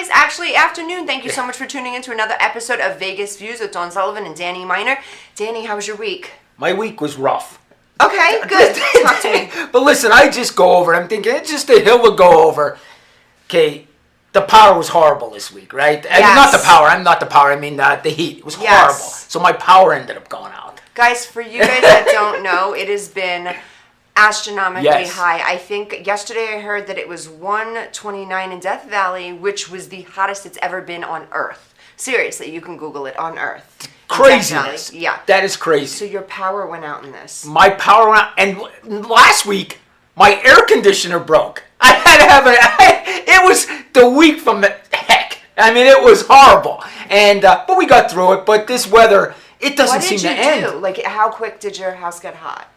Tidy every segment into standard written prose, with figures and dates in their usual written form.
it's actually afternoon. Thank you so much for tuning in to another episode of Vegas Views with Dawn Sullivan and Danny Miner. Danny, how was your week? My week was rough. Okay, good. Talk to me. But listen, I just go over it. I'm thinking it's just a hill to go over. Okay, the power was horrible this week, right? I mean, not the power. I'm not the power. I mean the heat. It was horrible. So my power ended up going out. Guys, for you guys that don't know, it has been astronomically high. I think yesterday I heard that it was 129 in Death Valley, which was the hottest it's ever been on Earth. Seriously, you can Google it, on Earth. Craziness. Yeah. That is crazy. So your power went out in this. My power went out. And last week, my air conditioner broke. I had to have it was the week from the heck. I mean, it was horrible. And but we got through it. But this weather, it doesn't seem to end. What did you do? Like, how quick did your house get hot?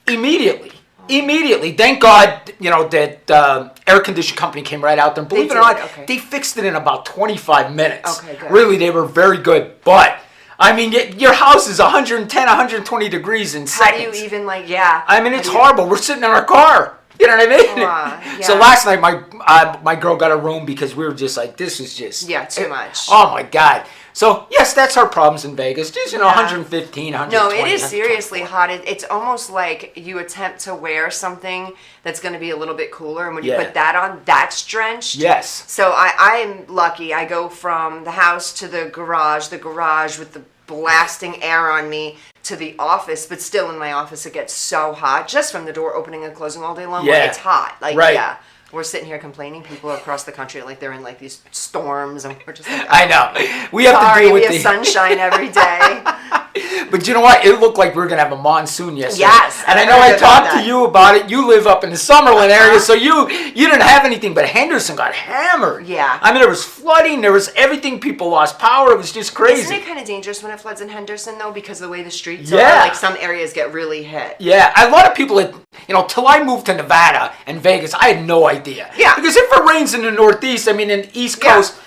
Immediately. Immediately. Thank God, that air conditioning company came right out there. And believe it or not, they fixed it in about 25 minutes. Okay, good. Really, they were very good. But, I mean, your house is 110, 120 degrees in seconds. How do you even, I mean, it's horrible. We're sitting in our car. You know what I mean? Yeah. So last night, my girl got a room because we were just like, this is just... Yeah, too much. Oh, my God. So, yes, that's our problems in Vegas. Just, 115, 120. No, it is seriously hot. It's almost like you attempt to wear something that's going to be a little bit cooler, and when you put that on, that's drenched. Yes. So I'm lucky. I go from the house to the garage with the blasting air on me, to the office, but still in my office it gets so hot, just from the door opening and closing all day long. Yeah. It's hot. Right. We're sitting here complaining. People across the country, they're in these storms, and we're just like, I know. We have to deal with we have sunshine every day. But you know what? It looked like we were going to have a monsoon yesterday. Yes. And I know I talked to you about it. You live up in the Summerlin area, so you didn't have anything, but Henderson got hammered. Yeah. I mean, there was flooding. There was everything. People lost power. It was just crazy. Isn't it kind of dangerous when it floods in Henderson, though, because of the way the streets are? Some areas get really hit. Yeah. A lot of people, till I moved to Nevada and Vegas, I had no idea. Yeah. Because if it rains in the Northeast, in the East Coast,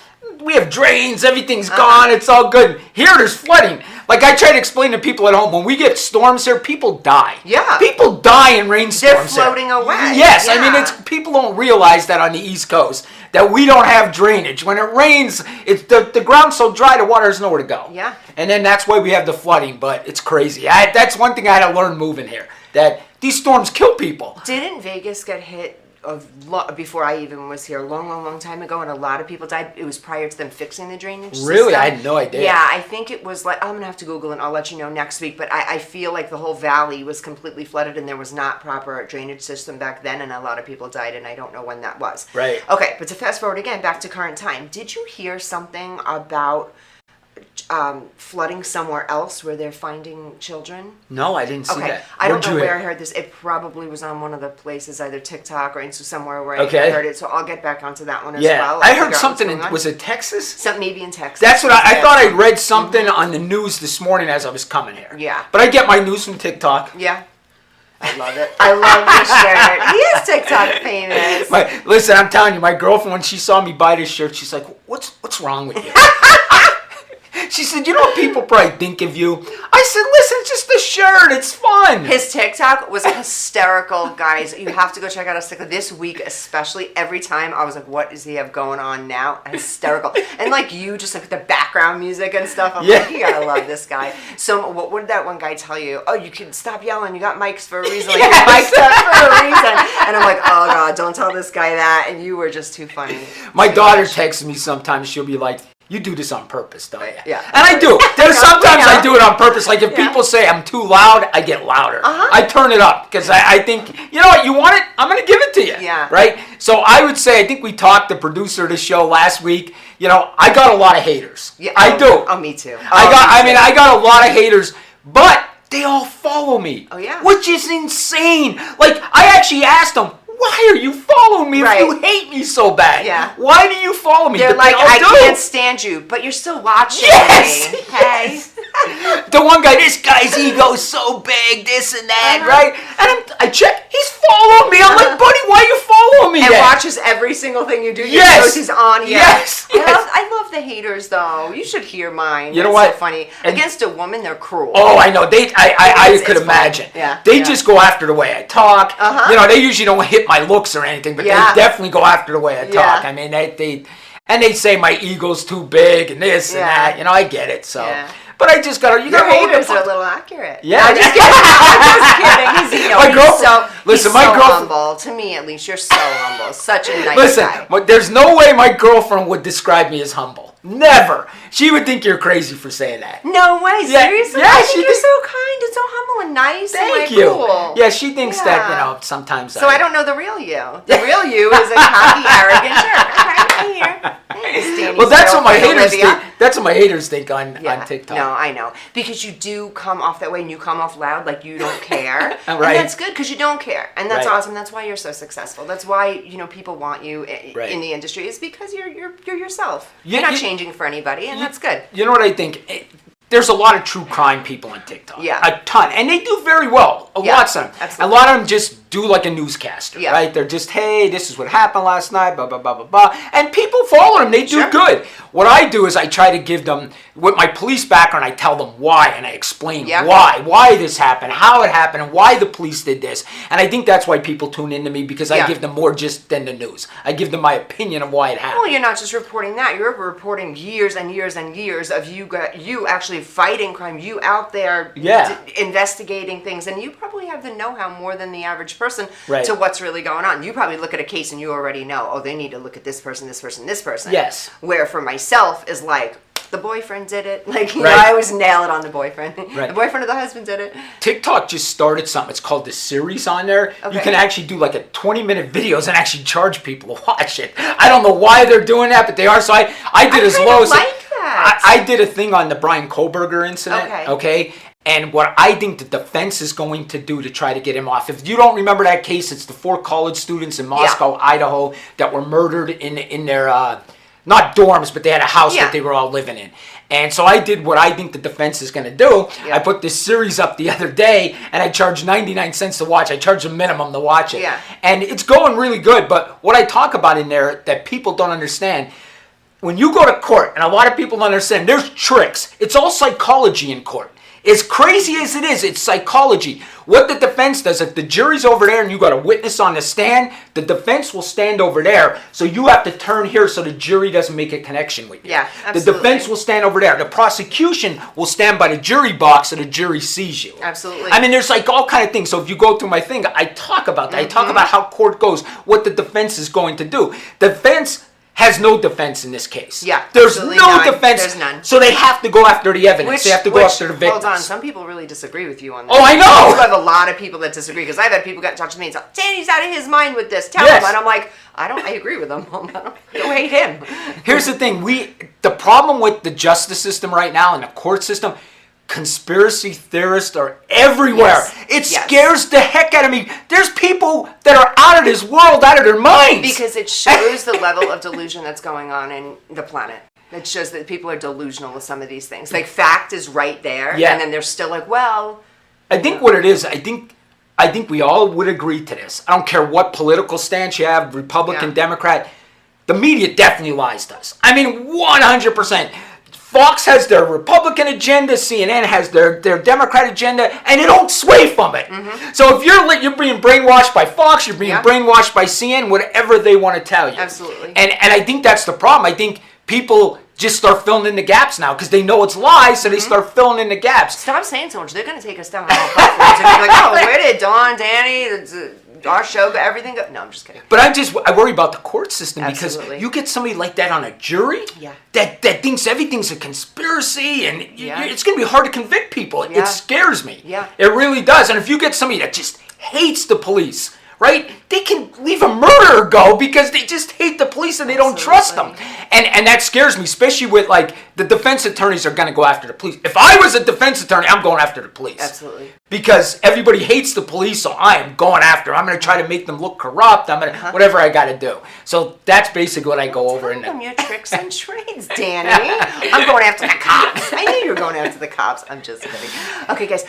we have drains, everything's gone, it's all good. Here, there's flooding. I try to explain to people at home, when we get storms here, people die. Yeah. People die in rainstorms. They're floating away. Yes, yeah. People don't realize that on the East Coast, that we don't have drainage. When it rains, it's the ground's so dry, the water has nowhere to go. Yeah. And then that's why we have the flooding, but it's crazy. That's one thing I had to learn moving here, that these storms kill people. Didn't Vegas get hit before I even was here, a long time ago, and a lot of people died? It was prior to them fixing the drainage system. Really? I had no idea. Yeah, I think it was I'm going to have to Google it, and I'll let you know next week, but I feel like the whole valley was completely flooded, and there was not proper drainage system back then, and a lot of people died, and I don't know when that was. Right. Okay, but to fast forward again, back to current time, did you hear something about flooding somewhere else where they're finding children? No, I didn't see that. I don't know where I heard this. It probably was on one of the places, either TikTok or somewhere where I heard it. So I'll get back onto that one as well. I heard something. Was it Texas? Maybe in Texas. That's what I thought. I read something on the news this morning as I was coming here. Yeah. But I get my news from TikTok. Yeah. I love it. I love this shirt. He is TikTok famous. Listen, I'm telling you, my girlfriend, when she saw me buy this shirt, she's like, "What's wrong with you?" She said, "You know what people probably think of you?" I said, "Listen, it's just a shirt. It's fun." His TikTok was hysterical, guys. You have to go check out his TikTok this week, especially. Every time I was like, "What does he have going on now?" Hysterical. And you just the background music and stuff. I'm like, you gotta love this guy. So what did that one guy tell you? Oh, you can stop yelling. You got mics for a reason. You're mic'd up for a reason. And I'm like, oh God, don't tell this guy that. And you were just too funny. My daughter texts me sometimes. She'll be like, "You do this on purpose, don't you?" Yeah. And I do. Sometimes I do it on purpose. If people say I'm too loud, I get louder. I turn it up because I think, you know what, you want it? I'm going to give it to you. Yeah. Right? So I would say, I think we talked, the producer of the show last week, I got a lot of haters. Yeah. I do. Oh, me too. I got a lot of haters, but they all follow me. Oh, yeah. Which is insane. I actually asked them, "Why are you following me if you hate me so bad? Yeah. Why do you follow me?" They're like, "I can't stand you, but you're still watching yes! me." Hey. The one guy, "This guy's ego's so big, this and that," right? And I check, he's following me. I'm like, "Buddy, why are you following me?" And watches every single thing you do. Yes. Knows he's on. Yes. I love the haters, though. You should hear mine. You know what? So funny. Against a woman, they're cruel. Oh, I know. I could imagine. Yeah. They just go after the way I talk. They usually don't hit my looks or anything, but they definitely go after the way I talk. I mean, And they say my ego's too big and this and that. You know, I get it. So, but I just gotta. Your haters are a little accurate. Yeah, I'm just kidding. I'm just kidding. You know, my girlfriend. Listen, my girlfriend. Humble. To me, at least, you're so humble. Such a nice guy. Listen, there's no way my girlfriend would describe me as humble. Never. She would think you're crazy for saying that. No way. Seriously? Yeah, I think you're so kind and so humble and nice. Thank and you. Cool. Yeah, she thinks that, you know, sometimes. So I don't know the real you. The real you is a cocky, arrogant jerk. Okay, here. Well, that's what my haters think. That's what my haters think on TikTok. No, I know. Because you do come off that way and you come off loud like you don't care. Right. And that's good because you don't care. And that's awesome. That's why you're so successful. That's why, you know, people want you in the industry is because you're yourself. You're not changing for anybody, and that's good. You know what I think? There's a lot of true crime people on TikTok. Yeah. A ton. And they do very well. Lots of them. Absolutely. A lot of them just do like a newscaster, right? They're just, hey, this is what happened last night, blah, blah, blah, blah, blah. And people follow them. They do good. What I do is I try to give them, with my police background, I tell them why, and I explain why this happened, how it happened, and why the police did this. And I think that's why people tune into me, because I give them more just than the news. I give them my opinion of why it happened. Well, you're not just reporting that. You're reporting years and years and years of you actually fighting crime, you out there investigating things, and you probably have the know-how more than the average person to what's really going on. You probably look at a case and you already know, oh, they need to look at this person, this person, this person. Yes. Where for myself is like, the boyfriend did it. Like, you know, I always nail it on the boyfriend. The boyfriend of the husband did it. TikTok just started something. It's called the series on there. Okay. You can actually do like a 20-minute videos and actually charge people to watch it. I don't know why they're doing that, but they are. So I did as low as I did a thing on the Brian Koberger incident. Okay. And what I think the defense is going to do to try to get him off. If you don't remember that case, it's the 4 college students in Moscow, Idaho, that were murdered in their, not dorms, but they had a house that they were all living in. And so I did what I think the defense is going to do. I put this series up the other day, and I charged 99 cents to watch. I charged a minimum to watch it. And it's going really good. But what I talk about in there that people don't understand, when you go to court, and a lot of people don't understand, there's tricks. It's all psychology in court. As crazy as it is, it's psychology. What the defense does, if the jury's over there and you got a witness on the stand, the defense will stand over there. So you have to turn here so the jury doesn't make a connection with you. Yeah, absolutely. The defense will stand over there. The prosecution will stand by the jury box so the jury sees you. Absolutely. I mean, there's like all kind of things. So if you go through my thing, I talk about that. I talk about how court goes, what the defense is going to do. Defense has no defense in this case. Yeah. There's no defense. There's none. So they have to go after the evidence. They have to go after the victims. Hold on. Some people really disagree with you on that. Oh, I know. You have a lot of people that disagree, because I've had people get in touch with me and say, Danny's out of his mind with this. Tell him. And I'm like, I agree with him. Don't hate him. Here's the thing. The problem with the justice system right now and the court system, conspiracy theorists are everywhere. It scares the heck out of me. There's people that are out of this world, out of their minds. Because it shows the level of delusion that's going on in the planet. It shows that people are delusional with some of these things. Like, fact is right there, and then they're still like, well. I think what it is, I think we all would agree to this. I don't care what political stance you have, Republican, Democrat. The media definitely lies to us. I mean, 100%. Fox has their Republican agenda, CNN has their Democrat agenda, and they don't sway from it. So if you're being brainwashed by Fox, you're being brainwashed by CNN, whatever they want to tell you. Absolutely. And I think that's the problem. I think people just start filling in the gaps now because they know it's lies, so they start filling in the gaps. Stop saying so much. They're going to take us down all platforms and be like, oh, where did Dawn, Danny, our show, everything go? No, I'm just kidding. But I worry about the court system because you get somebody like that on a jury that thinks everything's a conspiracy, and it's going to be hard to convict people. It scares me. It really does. And if you get somebody that just hates the police, right? They can leave a murderer go because they just hate the police and they don't trust them. And that scares me, especially with, like, the defense attorneys are going to go after the police. If I was a defense attorney, I'm going after the police. Absolutely. Because everybody hates the police, so I am going after them. I'm going to try to make them look corrupt. I'm going to, whatever I got to do. So that's basically what I go over. Tell them your tricks and trades, Danny. I'm going after the cops. I knew you were going after the cops. I'm just kidding. Okay, guys,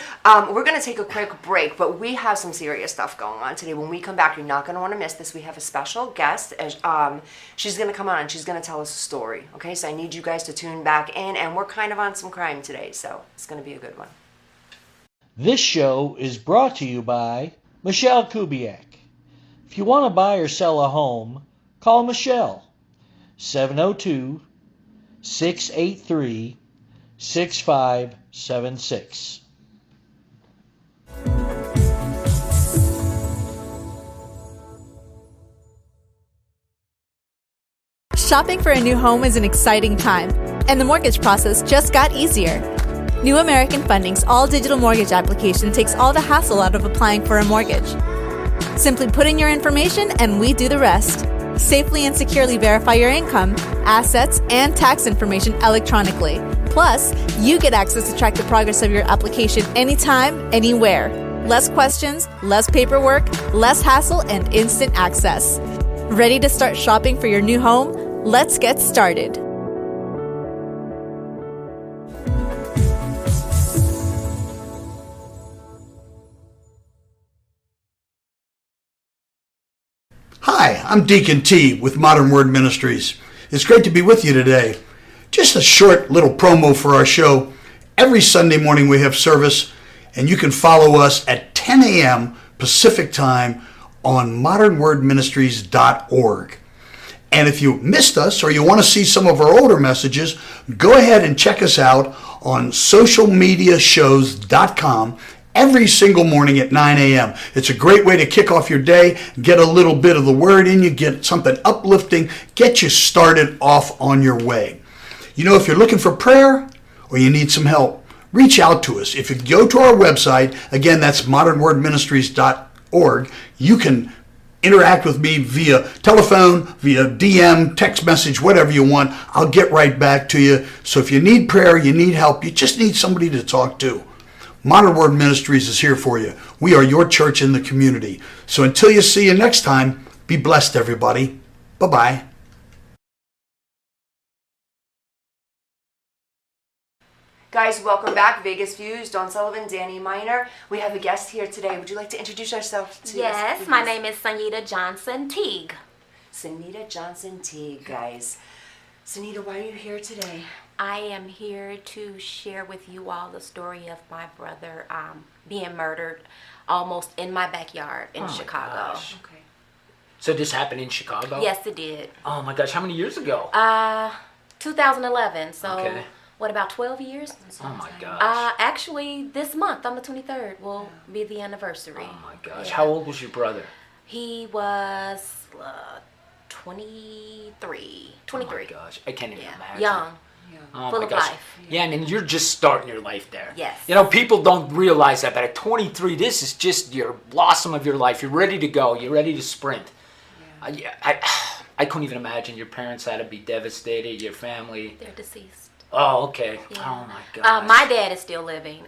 we're going to take a quick break, but we have some serious stuff going on today. When we come back, you're not going to want to miss this. We have a special guest. She's going to come on and she's going to tell us a story. Okay, so I need you guys to tune back in, and we're kind of on some crime today, so it's going to be a good one. This show is brought to you by Michelle Kubiak. If you want to buy or sell a home, call Michelle, 702-683-6576. Shopping for a new home is an exciting time, and the mortgage process just got easier. New American Funding's all-digital mortgage application takes all the hassle out of applying for a mortgage. Simply put in your information and we do the rest. Safely and securely verify your income, assets, and tax information electronically. Plus, you get access to track the progress of your application anytime, anywhere. Less questions, less paperwork, less hassle, and instant access. Ready to start shopping for your new home? Let's get started. Hi, I'm Deacon T with Modern Word Ministries. It's great to be with you today. Just a short little promo for our show. Every Sunday morning we have service, and you can follow us at 10 a.m. Pacific Time on modernwordministries.org. And if you missed us or you want to see some of our older messages, go ahead and check us out on socialmediashows.com every single morning at 9 a.m. It's a great way to kick off your day, get a little bit of the word in you, get something uplifting, get you started off on your way. You know, if you're looking for prayer or you need some help, reach out to us. If you go to our website, again, that's modernwordministries.org, you can interact with me via telephone, via DM, text message, whatever you want. I'll get right back to you. So if you need prayer, you need help, you just need somebody to talk to, Modern Word Ministries is here for you. We are your church in the community. So until you see you next time, be blessed, everybody. Bye-bye. Guys, welcome back. Vegas Views, Dawn Sullivan, Danny Miner. We have a guest here today. Would you like to introduce yourself to us? Yes, my name is Sonyita Johnson Teague. Sonyita Johnson Teague, guys. Sonyita, why are you here today? I am here to share with you all the story of my brother being murdered almost in my backyard in Chicago. Gosh. Okay. So this happened in Chicago? Yes, it did. Oh my gosh, how many years ago? 2011, so Okay. what, about 12 years? Oh my gosh. Actually, this month, on the 23rd, will be the anniversary. Oh my gosh. Yeah. How old was your brother? He was 23. Oh my gosh. I can't even imagine. Young. Oh Full my of gosh. life. Yeah, and you're just starting your life there. Yes. You know, people don't realize that, but at 23, this is just your blossom of your life. You're ready to go. You're ready to sprint. Yeah. I couldn't even imagine. Your parents had to be devastated. Your family. They're deceased. Oh, okay. Yeah. Oh my gosh. My dad is still living.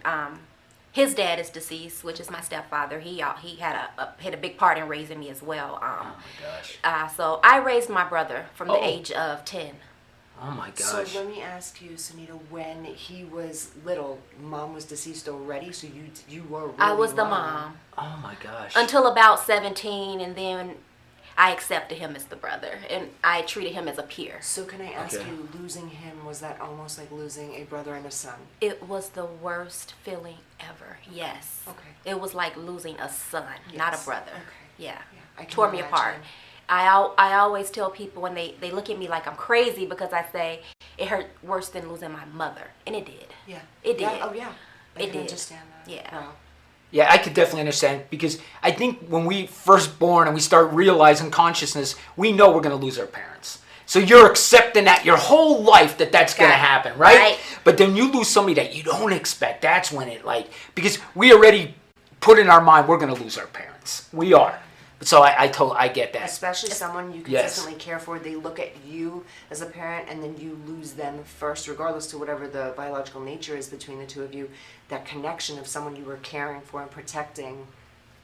His dad is deceased, which is my stepfather. He had a big part in raising me as well. Oh my gosh. So I raised my brother from the age of 10. Oh my gosh. So let me ask you, Sonyita, when he was little, mom was deceased already, so you were really I was the young. mom Oh my gosh. until about 17, and then I accepted him as the brother, and I treated him as a peer. So can I ask Okay. you, losing him, was that almost like losing a brother and a son? It was the worst feeling ever. Yes. Okay. It was like losing a son, not a Yes. brother. Okay. Yeah. I can Tore me apart. imagine. I always tell people when they look at me like I'm crazy because I say it hurt worse than losing my mother, and it did. Yeah. It Yeah. did. Oh, yeah. I It can did. understand that. Yeah. Wow. Yeah, I could definitely understand, because I think when we first born and we start realizing consciousness, we know we're going to lose our parents. So you're accepting that your whole life that's going to happen, right? Right. But then you lose somebody that you don't expect. That's when it because we already put in our mind we're going to lose our parents. We are. So I get that. Especially someone you Yes. consistently care for, they look at you as a parent and then you lose them first, regardless to whatever the biological nature is between the two of you. That connection of someone you were caring for and protecting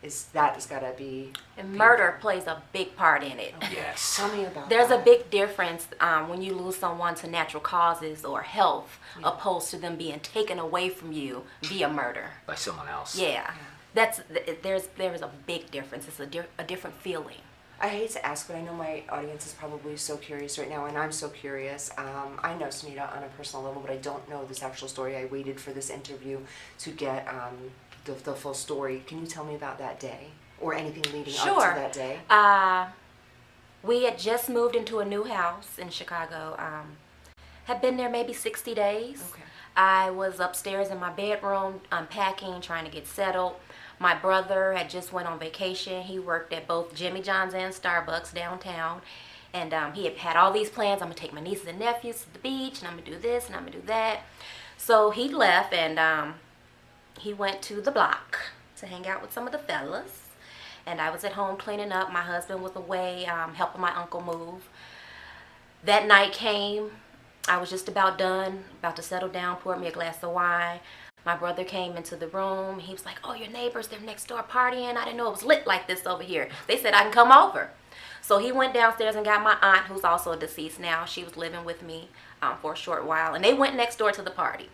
has got to be. And murder plays a big part in it. Yes. Tell me about There's a that. big difference when you lose someone to natural causes or health, opposed to them being taken away from you via murder. By someone else. Yeah. There's a big difference. It's a different feeling. I hate to ask, but I know my audience is probably so curious right now, and I'm so curious. I know Sonyita on a personal level, but I don't know this actual story. I waited for this interview to get the full story. Can you tell me about that day or anything leading up to that day? We had just moved into a new house in Chicago. Had been there maybe 60 days. Okay. I was upstairs in my bedroom unpacking, trying to get settled. My brother had just went on vacation. He worked at both Jimmy John's and Starbucks downtown. And he had all these plans. I'm going to take my nieces and nephews to the beach, and I'm going to do this, and I'm going to do that. So he left, and he went to the block to hang out with some of the fellas. And I was at home cleaning up. My husband was away helping my uncle move. That night came. I was just about done, about to settle down, poured me a glass of wine. My brother came into the room. He was like, oh, your neighbors, they're next door partying. I didn't know it was lit like this over here. They said I can come over. So he went downstairs and got my aunt, who's also deceased now. She was living with me for a short while. And they went next door to the party.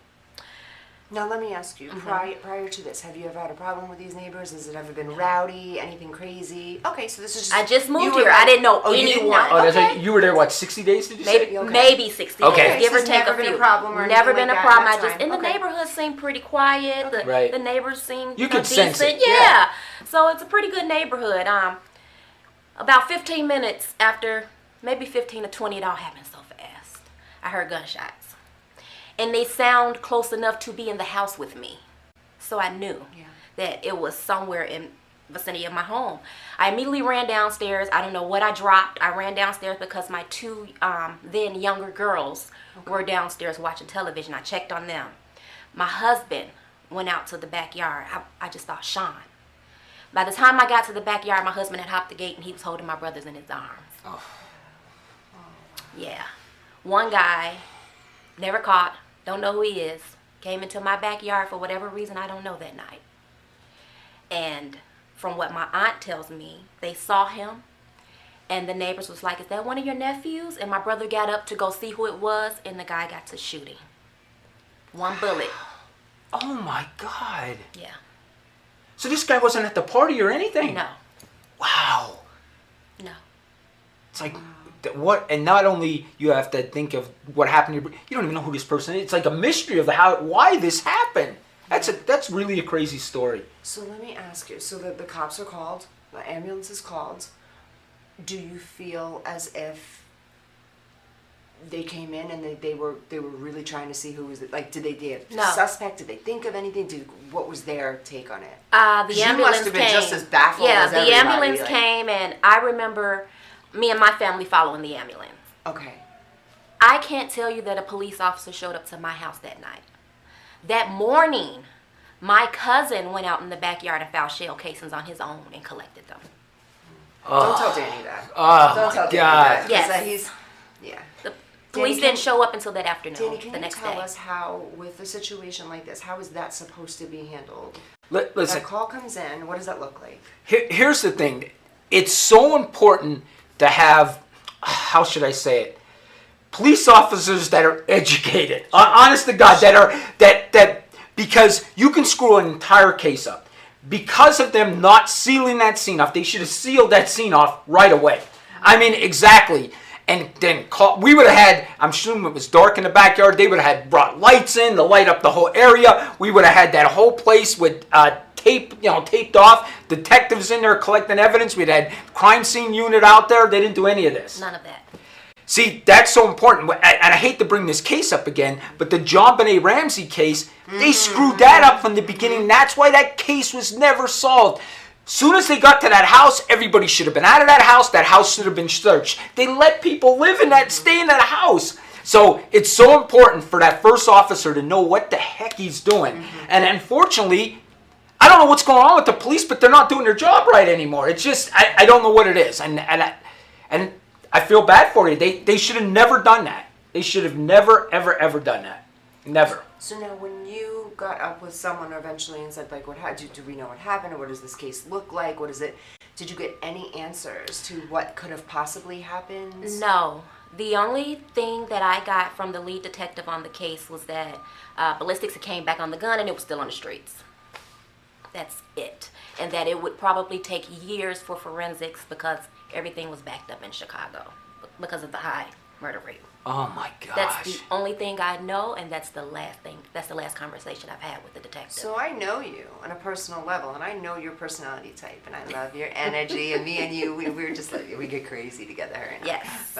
Now let me ask you, prior to this, have you ever had a problem with these neighbors? Has it ever been rowdy, anything crazy? Okay, so this is just... I just moved here. I didn't know anyone. You didn't know? Oh, that's right. You were there, what, 60 days, did you say? Maybe 60 Okay. days, give or So it's take never a few. been a problem or Never anything been like a that problem. in I that just, in time? the neighborhood seemed pretty quiet. Right. The neighbors seemed You could decent. sense it. Yeah. So it's a pretty good neighborhood. About 15 minutes after, maybe 15 to 20, it all happened so fast. I heard gunshots. And they sound close enough to be in the house with me. So I knew that it was somewhere in vicinity of my home. I immediately ran downstairs. I don't know what I dropped. I ran downstairs because my two then younger girls were downstairs watching television. I checked on them. My husband went out to the backyard. I just thought, Sean. By the time I got to the backyard, my husband had hopped the gate and he was holding my brothers in his arms. Oh. Yeah. One guy, never caught, don't know who he is, came into my backyard for whatever reason I don't know that night. And from what my aunt tells me, they saw him and the neighbors was like, is that one of your nephews? And my brother got up to go see who it was and the guy got to shooting. One bullet. Oh, my God. Yeah. So this guy wasn't at the party or anything? No. Wow. No. It's like, what? And not only you have to think of what happened, you don't even know who this person is. It's like a mystery of why this happened. That's really a crazy story. So let me ask you, so the cops are called, the ambulance is called. Do you feel as if they came in and they were really trying to see who was it? Like, did they have a No. suspect? Did they think of anything? What was their take on it? The 'Cause ambulance you must have been came. just as baffled yeah, as the everybody, ambulance like- came and I remember me and my family following the ambulance. Okay. I can't tell you that a police officer showed up to my house that night. That morning, my cousin went out in the backyard and found shell casings on his own and collected them. Don't tell Danny that. Oh, Don't tell my Danny God. that. 'Cause, Yes. He's, yeah. The police can- didn't show up until that afternoon, Danny, can the you next tell day. us how, with a situation like this, how is that supposed to be handled? Listen, A call comes in, what does that look like? here's the thing. It's so important to have, how should I say it? Police officers that are educated, honest to God, that because you can screw an entire case up. Because of them not sealing that scene off, they should have sealed that scene off right away. I mean, exactly. And then we would have had, I'm assuming it was dark in the backyard, they would have had brought lights in to light up the whole area. We would have had that whole place with taped off, detectives in there collecting evidence. We'd had crime scene unit out there. They didn't do any of this. None of that. See, that's so important. And I hate to bring this case up again, but the John Benet Ramsey case, they screwed that up from the beginning. That's why that case was never solved. Soon as they got to that house, everybody should have been out of that house. That house should have been searched. They let people stay in that house. So it's so important for that first officer to know what the heck he's doing. And unfortunately, I don't know what's going on with the police, but they're not doing their job right anymore. It's just, I don't know what it is. And I feel bad for you. They should have never done that. They should have never, ever, ever done that. Never. So now when you got up with someone eventually and said, like, do we know what happened, or what does this case look like? What is it? Did you get any answers to what could have possibly happened? No. The only thing that I got from the lead detective on the case was that ballistics had came back on the gun and it was still on the streets. That's it. And that it would probably take years for forensics because everything was backed up in Chicago because of the high murder rate. Oh my gosh. That's the only thing I know, and that's the last thing. That's the last conversation I've had with the detective. So I know you on a personal level, and I know your personality type, and I love your energy. And me and you, we're just like, we get crazy together. And, Yes.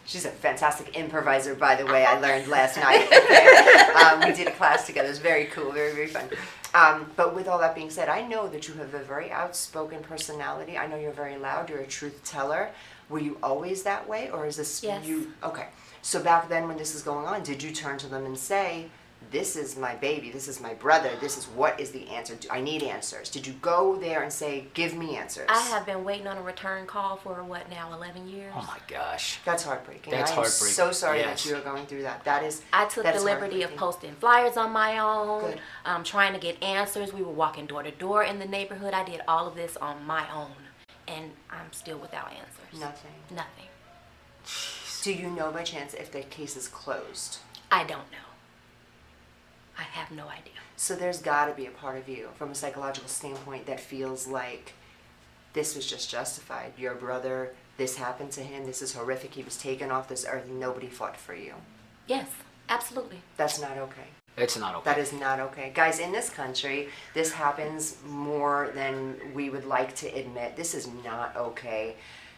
She's a fantastic improviser, by the way. I learned last night. Okay? We did a class together. It was very cool, very, very fun. But with all that being said, I know that you have a very outspoken personality. I know you're very loud. You're a truth teller. Were you always that way, or is this Yes. you? Okay. So back then, when this is going on, did you turn to them and say, "This is my baby. This is my brother. This is what is the answer. I need answers." Did you go there and say, "Give me answers"? I have been waiting on a return call for what now, 11 years. Oh my gosh. That's heartbreaking. That's I am heartbreaking. so sorry Yes. that you are going through that. That is. I took that's the liberty of heartbreaking. posting flyers on my own, Good. trying to get answers. We were walking door to door in the neighborhood. I did all of this on my own, and I'm still without answers. Nothing. Nothing. Do you know by chance if the case is closed? I don't know. I have no idea. So there's got to be a part of you, from a psychological standpoint, that feels like this was just justified. Your brother, this happened to him. This is horrific. He was taken off this earth. Nobody fought for you. Yes, absolutely. That's not okay. It's not okay. That is not okay. Guys, in this country, this happens more than we would like to admit. This is not okay.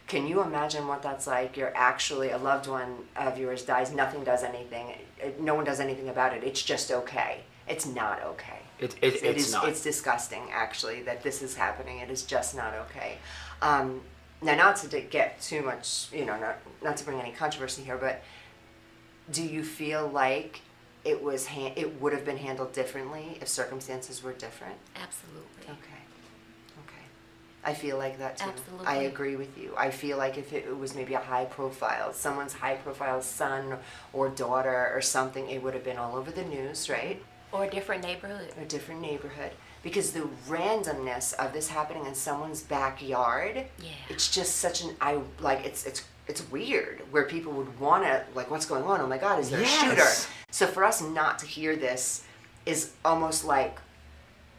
Can you imagine what that's like? You're actually, a loved one of yours dies, nothing does anything, no one does anything about it. It's just okay. It's not okay. It's not. It's disgusting, actually, that this is happening. It is just not okay. Now, not to get too much, not to bring any controversy here, but do you feel like it would have been handled differently if circumstances were different? Absolutely. Okay. I feel like that too. Absolutely. I agree with you. I feel like if it was maybe someone's high profile son or daughter or something, it would have been all over the news, right? Or a different neighborhood. A different neighborhood. Because the randomness of this happening in someone's backyard, Yeah. it's just such it's weird where people would want to, like, what's going on? Oh my God, is there a shooter? So for us not to hear this is almost like,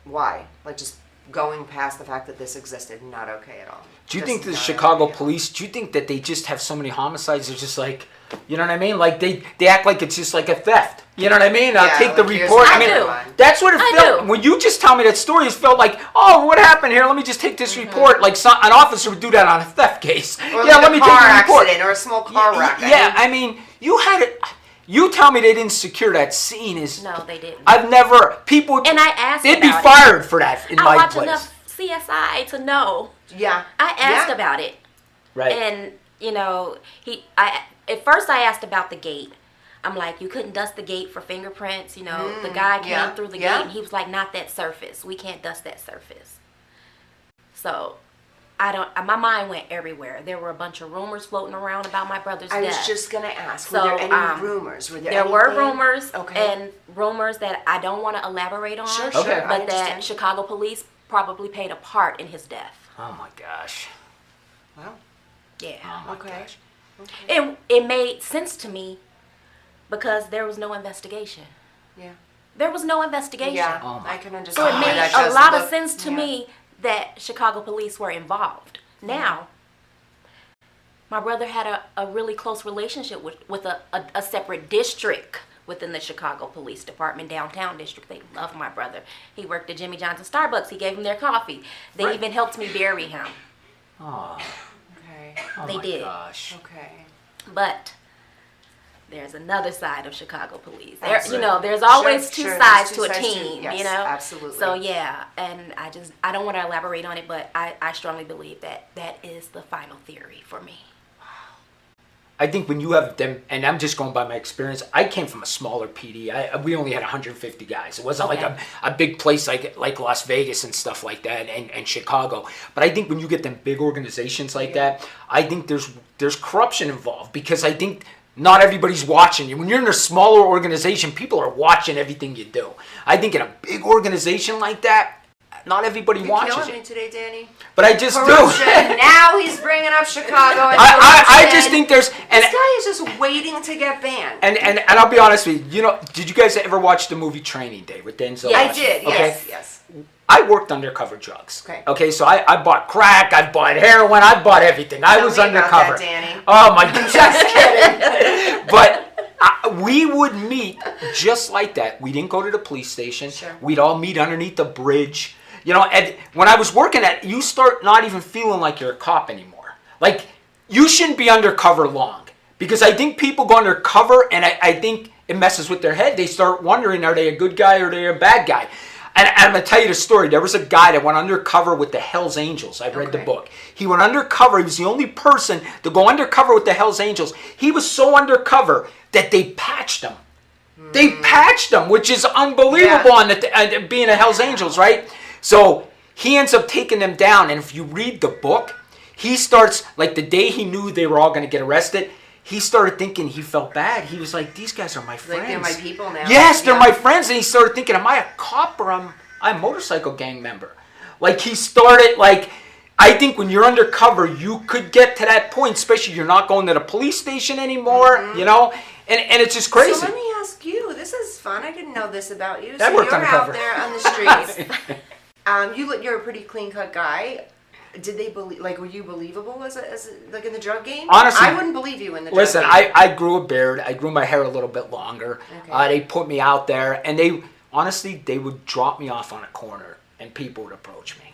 why? Like, just going past the fact that this existed, not okay at all. Do you Just think the not Chicago okay at all. police, do you think that they just have so many homicides, they're just like, you know what I mean? Like they act like it's just like a theft. You know what I mean? I'll Yeah, take the like, here's report. I another mean, one. that's what it I felt. do. When you just tell me that story, it felt like, oh, what happened here? Let me just take this report. Like an officer would do that on a theft case. Or yeah, like let a me car take the report. accident or a small car wreck. Yeah, I mean, you had it. You tell me they didn't secure that scene is. No, they didn't. I've never people. And I asked They'd be about it. fired for that in I my watch place. enough CSI to know. Yeah. I asked Yeah. about it. Right. And, at first I asked about the gate. I'm like, you couldn't dust the gate for fingerprints, the guy came yeah, through the yeah. gate and he was like, not that surface. We can't dust that surface. So, my mind went everywhere. There were a bunch of rumors floating around about my brother's I death. was just going to ask, So, were there any rumors? There were rumors, Okay. and rumors that I don't want to elaborate on, Sure, Okay. I but that understand. Chicago police probably played a part in his death. Oh my gosh. Wow. Yeah. Oh my Okay. gosh. It made sense to me because there was no investigation. Yeah. There was no investigation. Yeah, Oh my I can So understand. it why made that a just lot of looked- sense to yeah. me that Chicago police were involved. Now, my brother had a really close relationship with a separate district within the Chicago Police Department, downtown district. They loved my brother. He worked at Jimmy Johnson Starbucks. He gave them their coffee. They Right. even helped me bury him. Oh, Okay. oh They my did. gosh. Okay. But there's another side of Chicago police. Absolutely. There's always Sure, two sure, sides there's to two a sides to- team, yes, absolutely. So yeah, and I don't want to elaborate on it, but I strongly believe that is the final theory for me. I think when you have them, and I'm just going by my experience, I came from a smaller PD. We only had 150 guys. It wasn't like Okay. a big place like Las Vegas and stuff like that, and Chicago. But I think when you get them big organizations like that, I think there's corruption involved, because I think not everybody's watching you. When you're in a smaller organization, people are watching everything you do. I think in a big organization like that, not everybody You're watches killing me it. today, Danny. But I just do. Corruption. Now he's bringing up Chicago. And I just think there's and this guy is just waiting to get banned. and I'll be honest with you. Did you guys ever watch the movie Training Day with Denzel? I Washington? did. Okay. Yes. I worked undercover drugs. Okay. Okay, so I bought crack, I bought heroin, I bought everything. I Tell was me about undercover. that, Danny. Oh my god. Just kidding. But we would meet just like that. We didn't go to the police station. Sure. We'd all meet underneath the bridge. You know, and when I was working you start not even feeling like you're a cop anymore. Like, you shouldn't be undercover long. Because I think people go undercover, and I think it messes with their head. They start wondering, are they a good guy or are they a bad guy? And I'm going to tell you the story. There was a guy that went undercover with the Hells Angels. I read the book. He went undercover. He was the only person to go undercover with the Hells Angels. He was so undercover that they patched him. They patched him, which is unbelievable on being a Hells Angels, right? So he ends up taking them down. And if you read the book, he starts, like the day he knew they were all going to get arrested, he started thinking he felt bad. He was like, these guys are my friends. Like, they're my people now. Yes, they're my friends. And he started thinking, am I a cop or I'm a motorcycle gang member? Like, he started, like, I think when you're undercover, you could get to that point, especially you're not going to the police station anymore, you know? And it's just crazy. So let me ask you, this is fun. I didn't know this about you. I worked you're undercover. out there on the streets. You're a pretty clean-cut guy. Did they believe? Like, were you believable as like in the drug game? Honestly, I wouldn't believe you in the drug listen, game. I grew a beard. I grew my hair a little bit longer. Okay. They put me out there, and they would drop me off on a corner, and people would approach me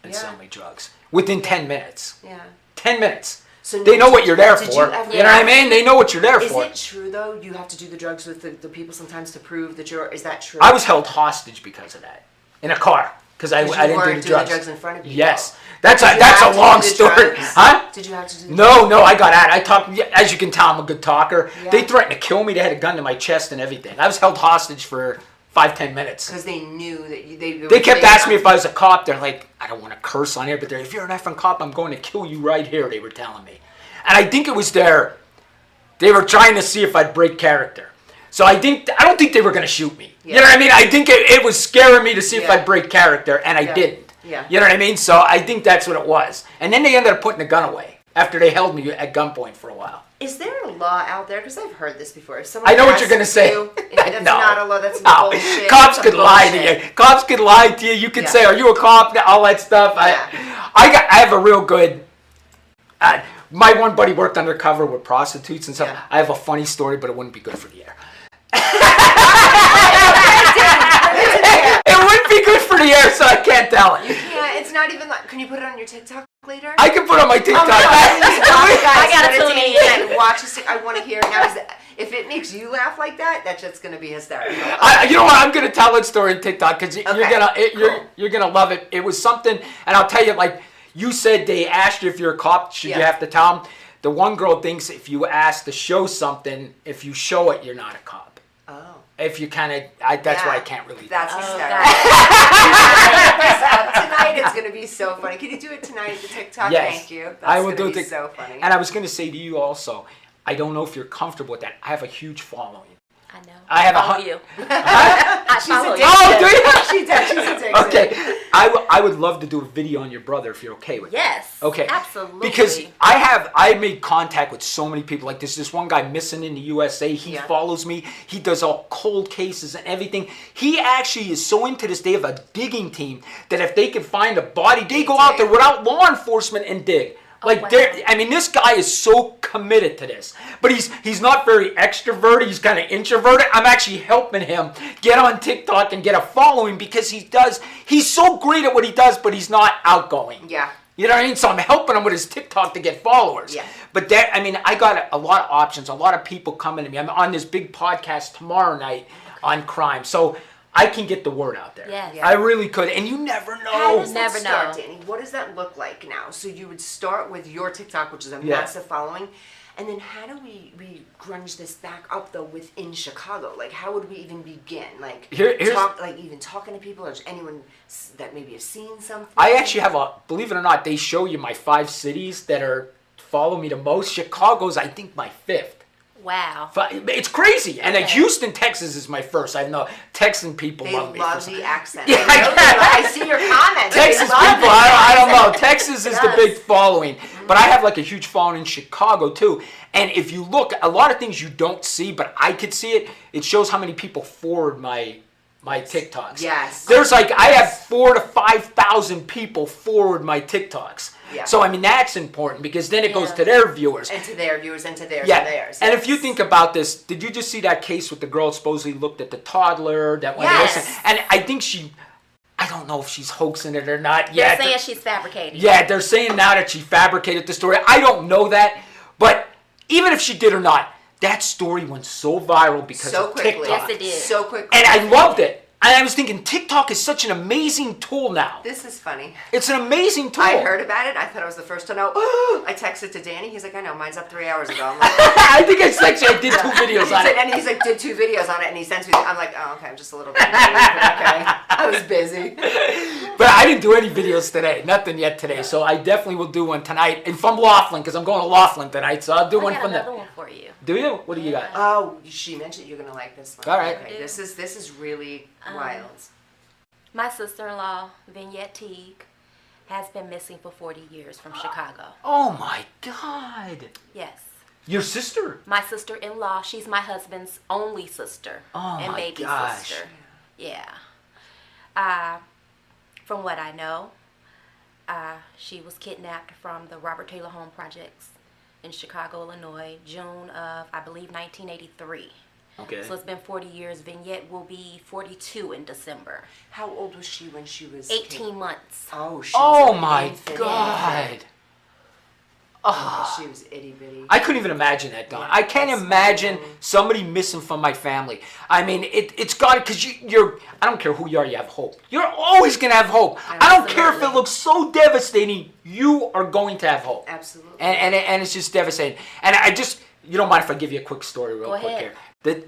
and sell me drugs within 10 minutes. Yeah. 10 minutes. So they know what you're there for. you ever- You know what I mean? They know what you're there for. Is it true though? You have to do the drugs with the people sometimes to prove that you're. Is that true? I was held hostage because of that in a car because I didn't do the drugs. The drugs in front of you. Yes. That's Did you a have to long do the story. drugs? Huh? Did you have to do the No, I got out. I talked, as you can tell, I'm a good talker. Yeah. They threatened to kill me. They had a gun to my chest and everything. I was held hostage for 5-10 minutes. Because they knew that They kept asking me if I was a cop. They're like, I don't want to curse on here, but if you're an effing cop, I'm going to kill you right here, they were telling me. And I think it was they were trying to see if I'd break character. So I don't think they were going to shoot me. Yeah. You know what I mean? I think it was scaring me to see if I'd break character, and I didn't. Yeah. You know what I mean? So I think that's what it was. And then they ended up putting the gun away after they held me at gunpoint for a while. Is there a law out there? Because I've heard this before. If someone I know what you're going to asks say. you, that's No. not a law. That's No. bullshit. Cops Some could lie to bullshit. you. Cops could lie to you. You could say, "Are you a cop?" All that stuff. Yeah. I have a real good. My one buddy worked undercover with prostitutes and stuff. Yeah. I have a funny story, but it wouldn't be good for the air. It wouldn't be good for the air, so I can't tell it. You can't. It's not even like. Can you put it on your TikTok later? I can put it on my TikTok. I gotta tune in. Watch this. I want to hear it now. If it makes you laugh like that, that's just gonna be hysterical. You know what? I'm gonna tell that story on TikTok because Okay. you're gonna love it. It was something, and I'll tell you. Like you said, they asked you if you're a cop. Should you have to tell them? The one girl thinks if you ask to show something, if you show it, you're not a cop. Oh. If you kind of, that's why I can't really. That's hysterical. Tonight it's gonna be so funny. Can you do it tonight at the TikTok? Yes. Thank you. That's I will do be it. so funny. And I was gonna say to you also, I don't know if you're comfortable with that. I have a huge following. I know. I have follow a you. I follow you. Oh, do you? She does. She's addicted. Okay, I would love to do a video on your brother if you're okay with it. Yes. Okay. Absolutely. Because I made contact with so many people. Like there's this one guy missing in the USA. He follows me. He does all cold cases and everything. He actually is so into this. They have a digging team that if they can find a body, they go out there without law enforcement and dig. Like wow. I mean, this guy is so committed to this, but he's not very extroverted. He's kind of introverted. I'm actually helping him get on TikTok and get a following because he's so great at what he does, but he's not outgoing. Yeah. You know what I mean? So I'm helping him with his TikTok to get followers. Yeah. But I got a lot of options, a lot of people coming to me. I'm on this big podcast tomorrow night on crime. So I can get the word out there. Yes. I really could. And you never How know. does that Never start, know. Danny? What does that look like now? So you would start with your TikTok, which is a massive following, and then how do we grunge this back up though within Chicago? Like, how would we even begin? Like, Here's- even talking to people, or just anyone that maybe have seen something. I actually have believe it or not, they show you my 5 cities that follow me the most. Chicago's, I think, my 5th. Wow. It's crazy. And Houston, Texas is my first. I know Texan people They love me. love the accent. Yeah, I see your comments. Texas They love people, it. I don't know. Texas is the Yes. big following. But I have like a huge following in Chicago too. And if you look, a lot of things you don't see, but I could see it. It shows how many people forward my my TikToks. Yes. There's like, I have 4,000 to 5,000 people forward my TikToks. Yeah. So, I mean, that's important because then it goes to their viewers. And to their viewers and to theirs Yeah. and theirs. And if you think about this, did you just see that case with the girl supposedly looked at the toddler that went Yes. missing? And I think I don't know if she's hoaxing it or not. They're saying she's fabricating. Yeah, they're saying now that she fabricated the story. I don't know that. But even if she did or not, that story went so viral because so of quickly. TikTok. Yes, it did. So quickly. And I loved it. And I was thinking, TikTok is such an amazing tool now. This is funny. It's an amazing tool. I heard about it. I thought I was the first to know. I texted to Danny. He's like, I know, mine's up 3 hours ago. I'm like, I think I did 2 videos on it. And he's like, did 2 videos on it, and he sends me. I'm like, oh, okay, I'm just a little bit. But okay, I was busy. But I didn't do any videos today. Nothing yet today. So I definitely will do one tonight. And from Laughlin, because I'm going to Laughlin tonight. So I'll do one from there. I got another one for you. Do you? What do you got? Oh, she mentioned you're gonna like this one. All right. Okay, this is really wild. My sister-in-law, Vignette Teague, has been missing for 40 years from Chicago. Oh my God. Yes. Your sister? My sister-in-law, she's my husband's only sister Oh and my baby gosh. sister. Yeah. From what I know, she was kidnapped from the Robert Taylor Home Projects in Chicago, Illinois, June of, I believe, 1983. Okay. So it's been 40 years. Vignette will be 42 in December. How old was she when she was? 18 months. Oh, she Oh was an my infant. God. She was itty bitty. I couldn't even imagine that, Don. I can't imagine somebody missing from my family. I mean, it's got to, because you're, I don't care who you are, you have hope. You're always going to have hope. I don't care if it looks so devastating, you are going to have hope. Absolutely. And it's just devastating. And I just, you don't mind if I give you a quick story real Go quick ahead. here?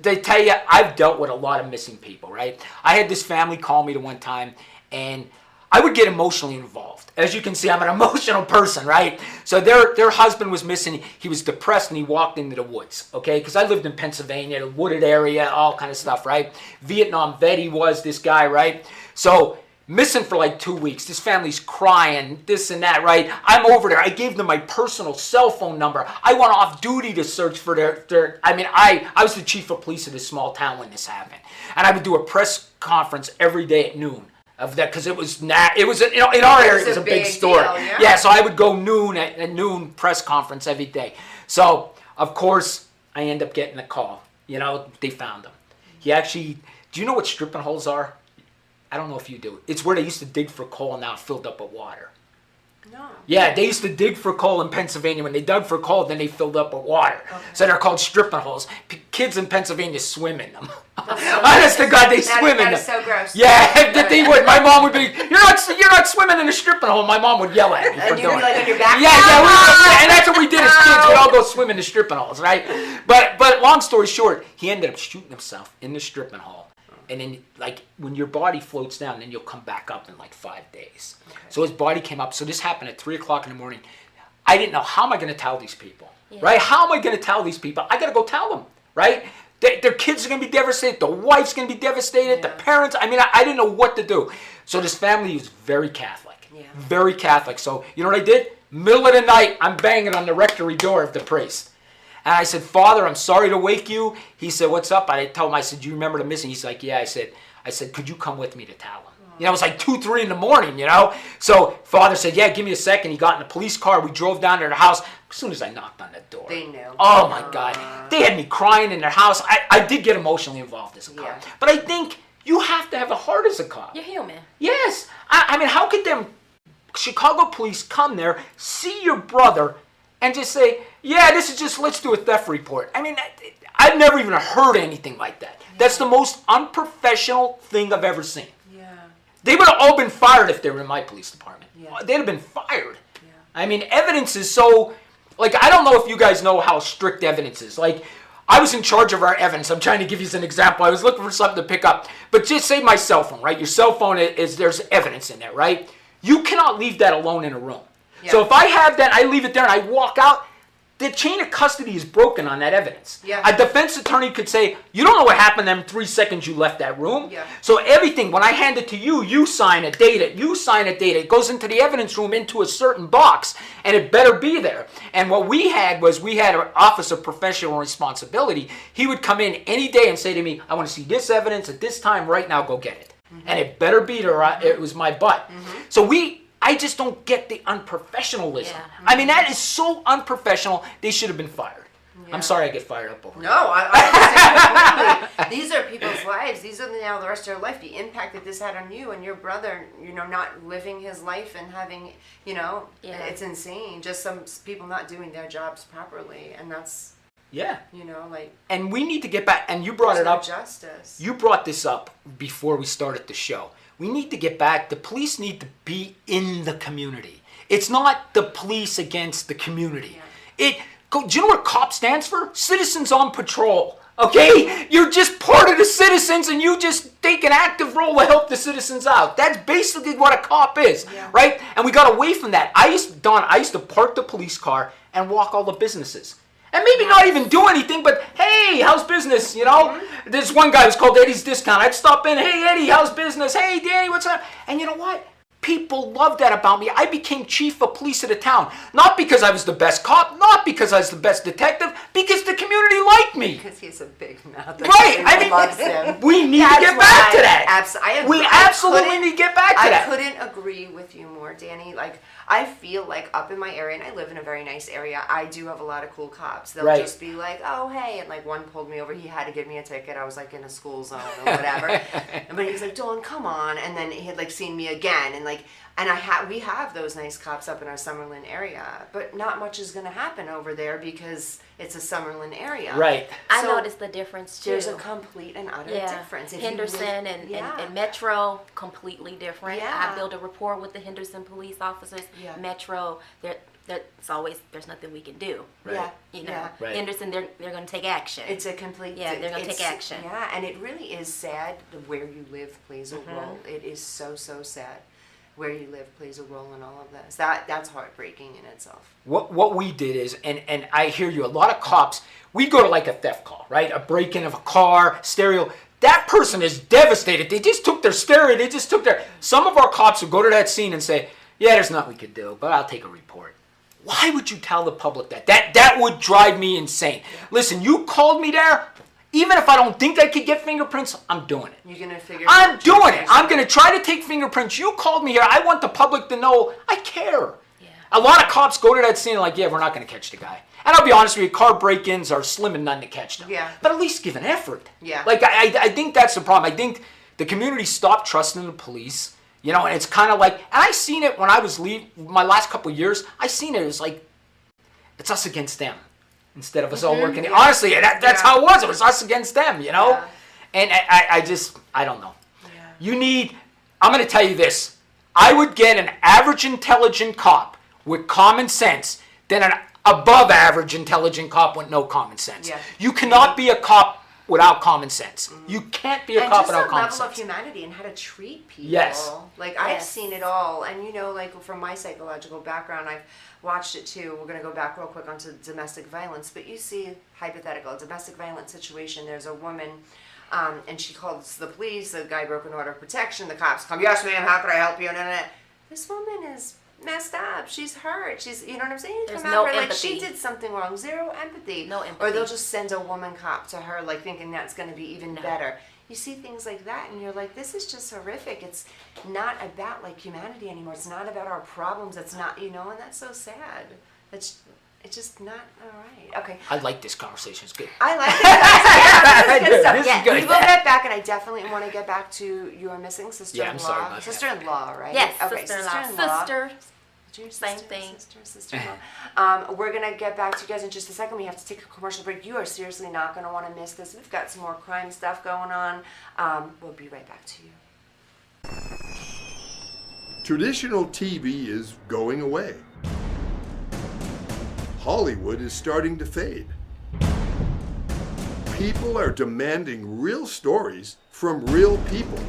They tell you, I've dealt with a lot of missing people, right? I had this family call me to one time, and I would get emotionally involved. As you can see, I'm an emotional person, right? So their husband was missing. He was depressed, and he walked into the woods, okay? Because I lived in Pennsylvania, a wooded area, all kind of stuff, right? Vietnam vet he was, this guy, right? So missing for like 2 weeks. This family's crying, this and that, right? I'm over there. I gave them my personal cell phone number. I went off duty to search for their I mean, I was the chief of police of this small town when this happened. And I would do a press conference every day at noon of that, because it was in our area, it was a big story. Deal, yeah. So I would go noon at noon press conference every day. So, of course, I end up getting a call. They found him. He actually, do you know what stripping holes are? I don't know if you do. It's where they used to dig for coal and now filled up with water. No. Yeah, they used to dig for coal in Pennsylvania. When they dug for coal, then they filled up with water. Okay. So they're called stripping holes. Kids in Pennsylvania swim in them. Honest to God, they swim in them. That is so gross. Yeah, they would. My mom would be, you're not swimming in a stripping hole. My mom would yell at me for And you'd doing be like it. on your back. Yeah, and that's what we did as kids. We'd all go swim in the stripping holes, right? But long story short, he ended up shooting himself in the stripping hole. And then, like, when your body floats down, then you'll come back up in, like, 5 days. Okay. So his body came up. So this happened at 3 o'clock in the morning. I didn't know, how am I going to tell these people, right? How am I going to tell these people? I got to go tell them, right? Their kids are going to be devastated. The wife's going to be devastated. The parents. I mean, I didn't know what to do. So this family was very Catholic. Yeah. Very Catholic. So, you know what I did? Middle of the night, I'm banging on the rectory door of the priest. And I said, Father, I'm sorry to wake you. He said, what's up? I told him, I said, do you remember the missing? He's like, yeah. I said, could you come with me to tell him? It was like 2, 3 in the morning, So Father said, yeah, give me a second. He got in a police car. We drove down to their house. As soon as I knocked on the door. They knew. Oh, my God. They had me crying in their house. I did get emotionally involved as a cop. Yeah. But I think you have to have a heart as a cop. You're human. Yes. I mean, how could them Chicago police come there, see your brother, and just say, yeah, this is just, let's do a theft report. I mean, I've never even heard anything like that. Yeah. That's the most unprofessional thing I've ever seen. Yeah. They would have all been fired if they were in my police department. Yeah. They'd have been fired. Yeah. I mean, evidence is so, like, I don't know if you guys know how strict evidence is. Like, I was in charge of our evidence. I'm trying to give you an example. I was looking for something to pick up. But just say my cell phone, right? Your cell phone there's evidence in there, right? You cannot leave that alone in a room. Yeah. So if I have that, I leave it there and I walk out, the chain of custody is broken on that evidence. Yeah. A defense attorney could say, you don't know what happened in 3 seconds you left that room. Yeah. So everything, when I hand it to you, you sign it, date it, you sign it, date it. It goes into the evidence room into a certain box, and it better be there. And what we had an office of professional responsibility. He would come in any day and say to me, I want to see this evidence at this time right now, go get it. Mm-hmm. And it better be there, it was my butt. Mm-hmm. So I just don't get the unprofessionalism. Yeah. Mm-hmm. I mean, that is so unprofessional. They should have been fired. Yeah. I'm sorry I get fired up over No, I these are people's lives. These are now the rest of their life. The impact that this had on you and your brother, not living his life and having, it's insane. Just some people not doing their jobs properly. And that's, And we need to get back, and you brought it up. Justice. You brought this up before we started the show. We need to get back. The police need to be in the community. It's not the police against the community. Yeah. Do you know what COP stands for? Citizens on Patrol. Okay? You're just part of the citizens and you just take an active role to help the citizens out. That's basically what a cop is, right? And we got away from that. I used to park the police car and walk all the businesses. And maybe not even do anything, but hey, how's business, Mm-hmm. There's one guy who's called Eddie's Discount. I'd stop in, hey, Eddie, how's business? Hey, Danny, what's up? And you know what? People love that about me. I became chief of police of the town. Not because I was the best cop, not because I was the best detective, because the community liked me. Because he's a big mouth. Right. I mean, loves him. We need to get back to that. We absolutely need to get back to that. I couldn't agree with you more, Danny. I feel like up in my area, and I live in a very nice area, I do have a lot of cool cops. They'll just be like, oh, hey. And one pulled me over. He had to give me a ticket. I was in a school zone or whatever. But he was like, Dawn, come on. And then he had seen me again. And we have those nice cops up in our Summerlin area. But not much is going to happen over there because it's a Summerlin area. Right. I noticed the difference too. There's a complete and utter difference. If Henderson and Metro, completely different. Yeah. I built a rapport with the Henderson police officers. Yeah. Metro, there's nothing we can do. Right. Right. Henderson, they're going to take action. It's a complete. Yeah, they're going to take action. Yeah, and it really is sad. Where you live plays a role. It is so sad. Where you live plays a role in all of this. That's heartbreaking in itself. What we did is, and I hear you, a lot of cops, we go to a theft call, right? A break-in of a car, stereo. That person is devastated. They just took their stereo. Some of our cops will go to that scene and say, yeah, there's nothing we could do, but I'll take a report. Why would you tell the public that? That would drive me insane. Yeah. Listen, you called me there. Even if I don't think I could get fingerprints, I'm doing it. You're going to figure I'm doing it. I'm going to try to take fingerprints. You called me here. I want the public to know I care. Yeah. A lot of cops go to that scene we're not going to catch the guy. And I'll be honest with you, car break-ins are slim and none to catch them. Yeah. But at least give an effort. Yeah. I think that's the problem. I think the community stopped trusting the police. And it's kind of and I seen it when I was my last couple of years, I seen it as it's us against them. Instead of us all working. Yeah. Honestly, that's how it was. It was us against them, Yeah. And I don't know. Yeah. I'm going to tell you this. I would get an average intelligent cop with common sense than an above average intelligent cop with no common sense. Yeah. You cannot be a cop without common sense. Mm-hmm. You can't be a cop without common sense. And just a level of humanity and how to treat people. Yes. I've seen it all. And from my psychological background, I've watched it too. We're going to go back real quick onto domestic violence. But you see, hypothetical, domestic violence situation, there's a woman, and she calls the police, the guy broke an order of protection, the cops come, yes ma'am, how can I help you? And this woman is messed up. She's hurt. She's, you know what I'm saying? There's no empathy. She did something wrong. Zero empathy. No empathy. Or they'll just send a woman cop to her, thinking that's going to be even better. You see things like that, and you're like, this is just horrific. It's not about humanity anymore. It's not about our problems. It's not, and that's so sad. It's just not all right. Okay. I like this conversation. It's good. I like it. This is good stuff. This is good. We will get back, and I definitely want to get back to your missing sister-in-law. Yeah, I'm sorry about that. Sister-in-law, right? Yes, okay, sister-in-law. Sister. Same thing. Sister-in-law. We're going to get back to you guys in just a second. We have to take a commercial break. You are seriously not going to want to miss this. We've got some more crime stuff going on. We'll be right back to you. Traditional TV is going away. Hollywood is starting to fade. People are demanding real stories from real people.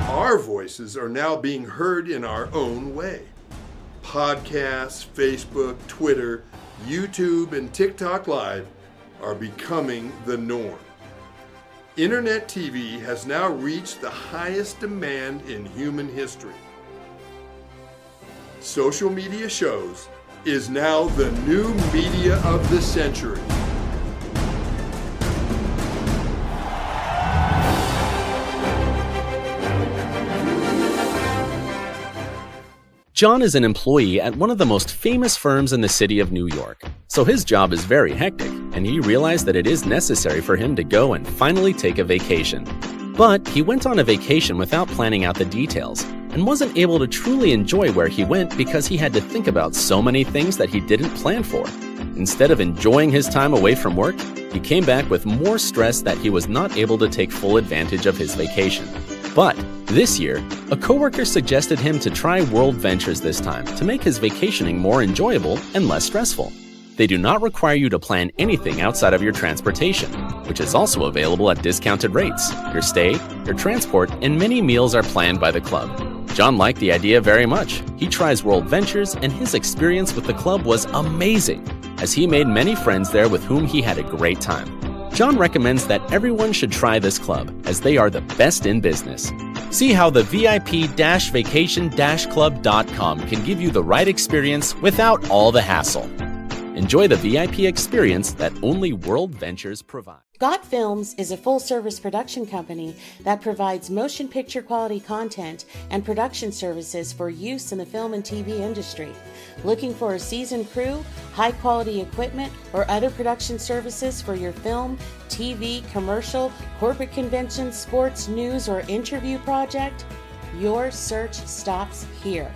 Our voices are now being heard in our own way. Podcasts, Facebook, Twitter, YouTube and TikTok Live are becoming the norm. Internet TV has now reached the highest demand in human history. Social media shows is now the new media of the century. John is an employee at one of the most famous firms in the city of New York, so his job is very hectic, and he realized that it is necessary for him to go and finally take a vacation. But he went on a vacation without planning out the details, and wasn't able to truly enjoy where he went because he had to think about so many things that he didn't plan for. Instead of enjoying his time away from work, he came back with more stress that he was not able to take full advantage of his vacation. But this year, a coworker suggested him to try World Ventures this time to make his vacationing more enjoyable and less stressful. They do not require you to plan anything outside of your transportation, which is also available at discounted rates. Your stay, your transport, and many meals are planned by the club. John liked the idea very much. He tries World Ventures, and his experience with the club was amazing, as he made many friends there with whom he had a great time. John recommends that everyone should try this club, as they are the best in business. See how the VIP-vacation-club.com can give you the right experience without all the hassle. Enjoy the VIP experience that only World Ventures provides. Got Films is a full-service production company that provides motion picture quality content and production services for use in the film and TV industry. Looking for a seasoned crew, high-quality equipment, or other production services for your film, TV, commercial, corporate convention, sports, news, or interview project? Your search stops here.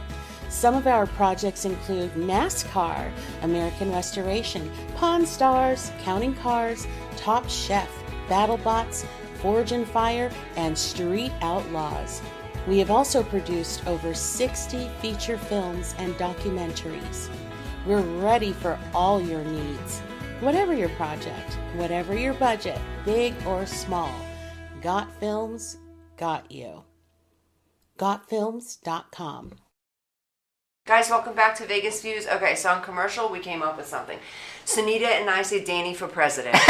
Some of our projects include NASCAR, American Restoration, Pawn Stars, Counting Cars, Top Chef, BattleBots, Forge and Fire, and Street Outlaws. We have also produced over 60 feature films and documentaries. We're ready for all your needs. Whatever your project, whatever your budget, big or small, Got Films got you. GotFilms.com. Guys, welcome back to Vegas Views. Okay, so on commercial, we came up with something. Sonyita and I say Danny for president. And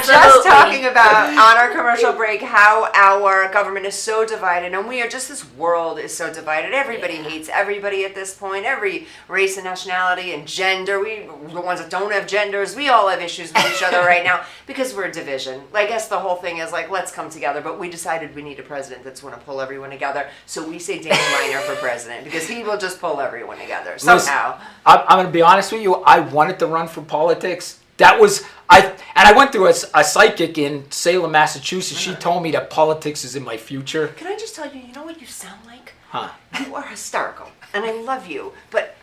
just talking about, on our commercial break, how our government is so divided, and we are just, this world is so divided. Everybody hates everybody at this point, every race and nationality and gender. The ones that don't have genders, we all have issues with each other right now because we're a division. I guess the whole thing is like, let's come together, but we decided we need a president that's going to pull everyone together, so we say Danny Minor for president, because he will just pull everyone together somehow. Listen, I'm going to be honest with you. I wanted to run for politics. I went through a psychic in Salem, Massachusetts. She told me that politics is in my future. Can I just tell you, you know what you sound like? Huh? You are hysterical, and I love you, but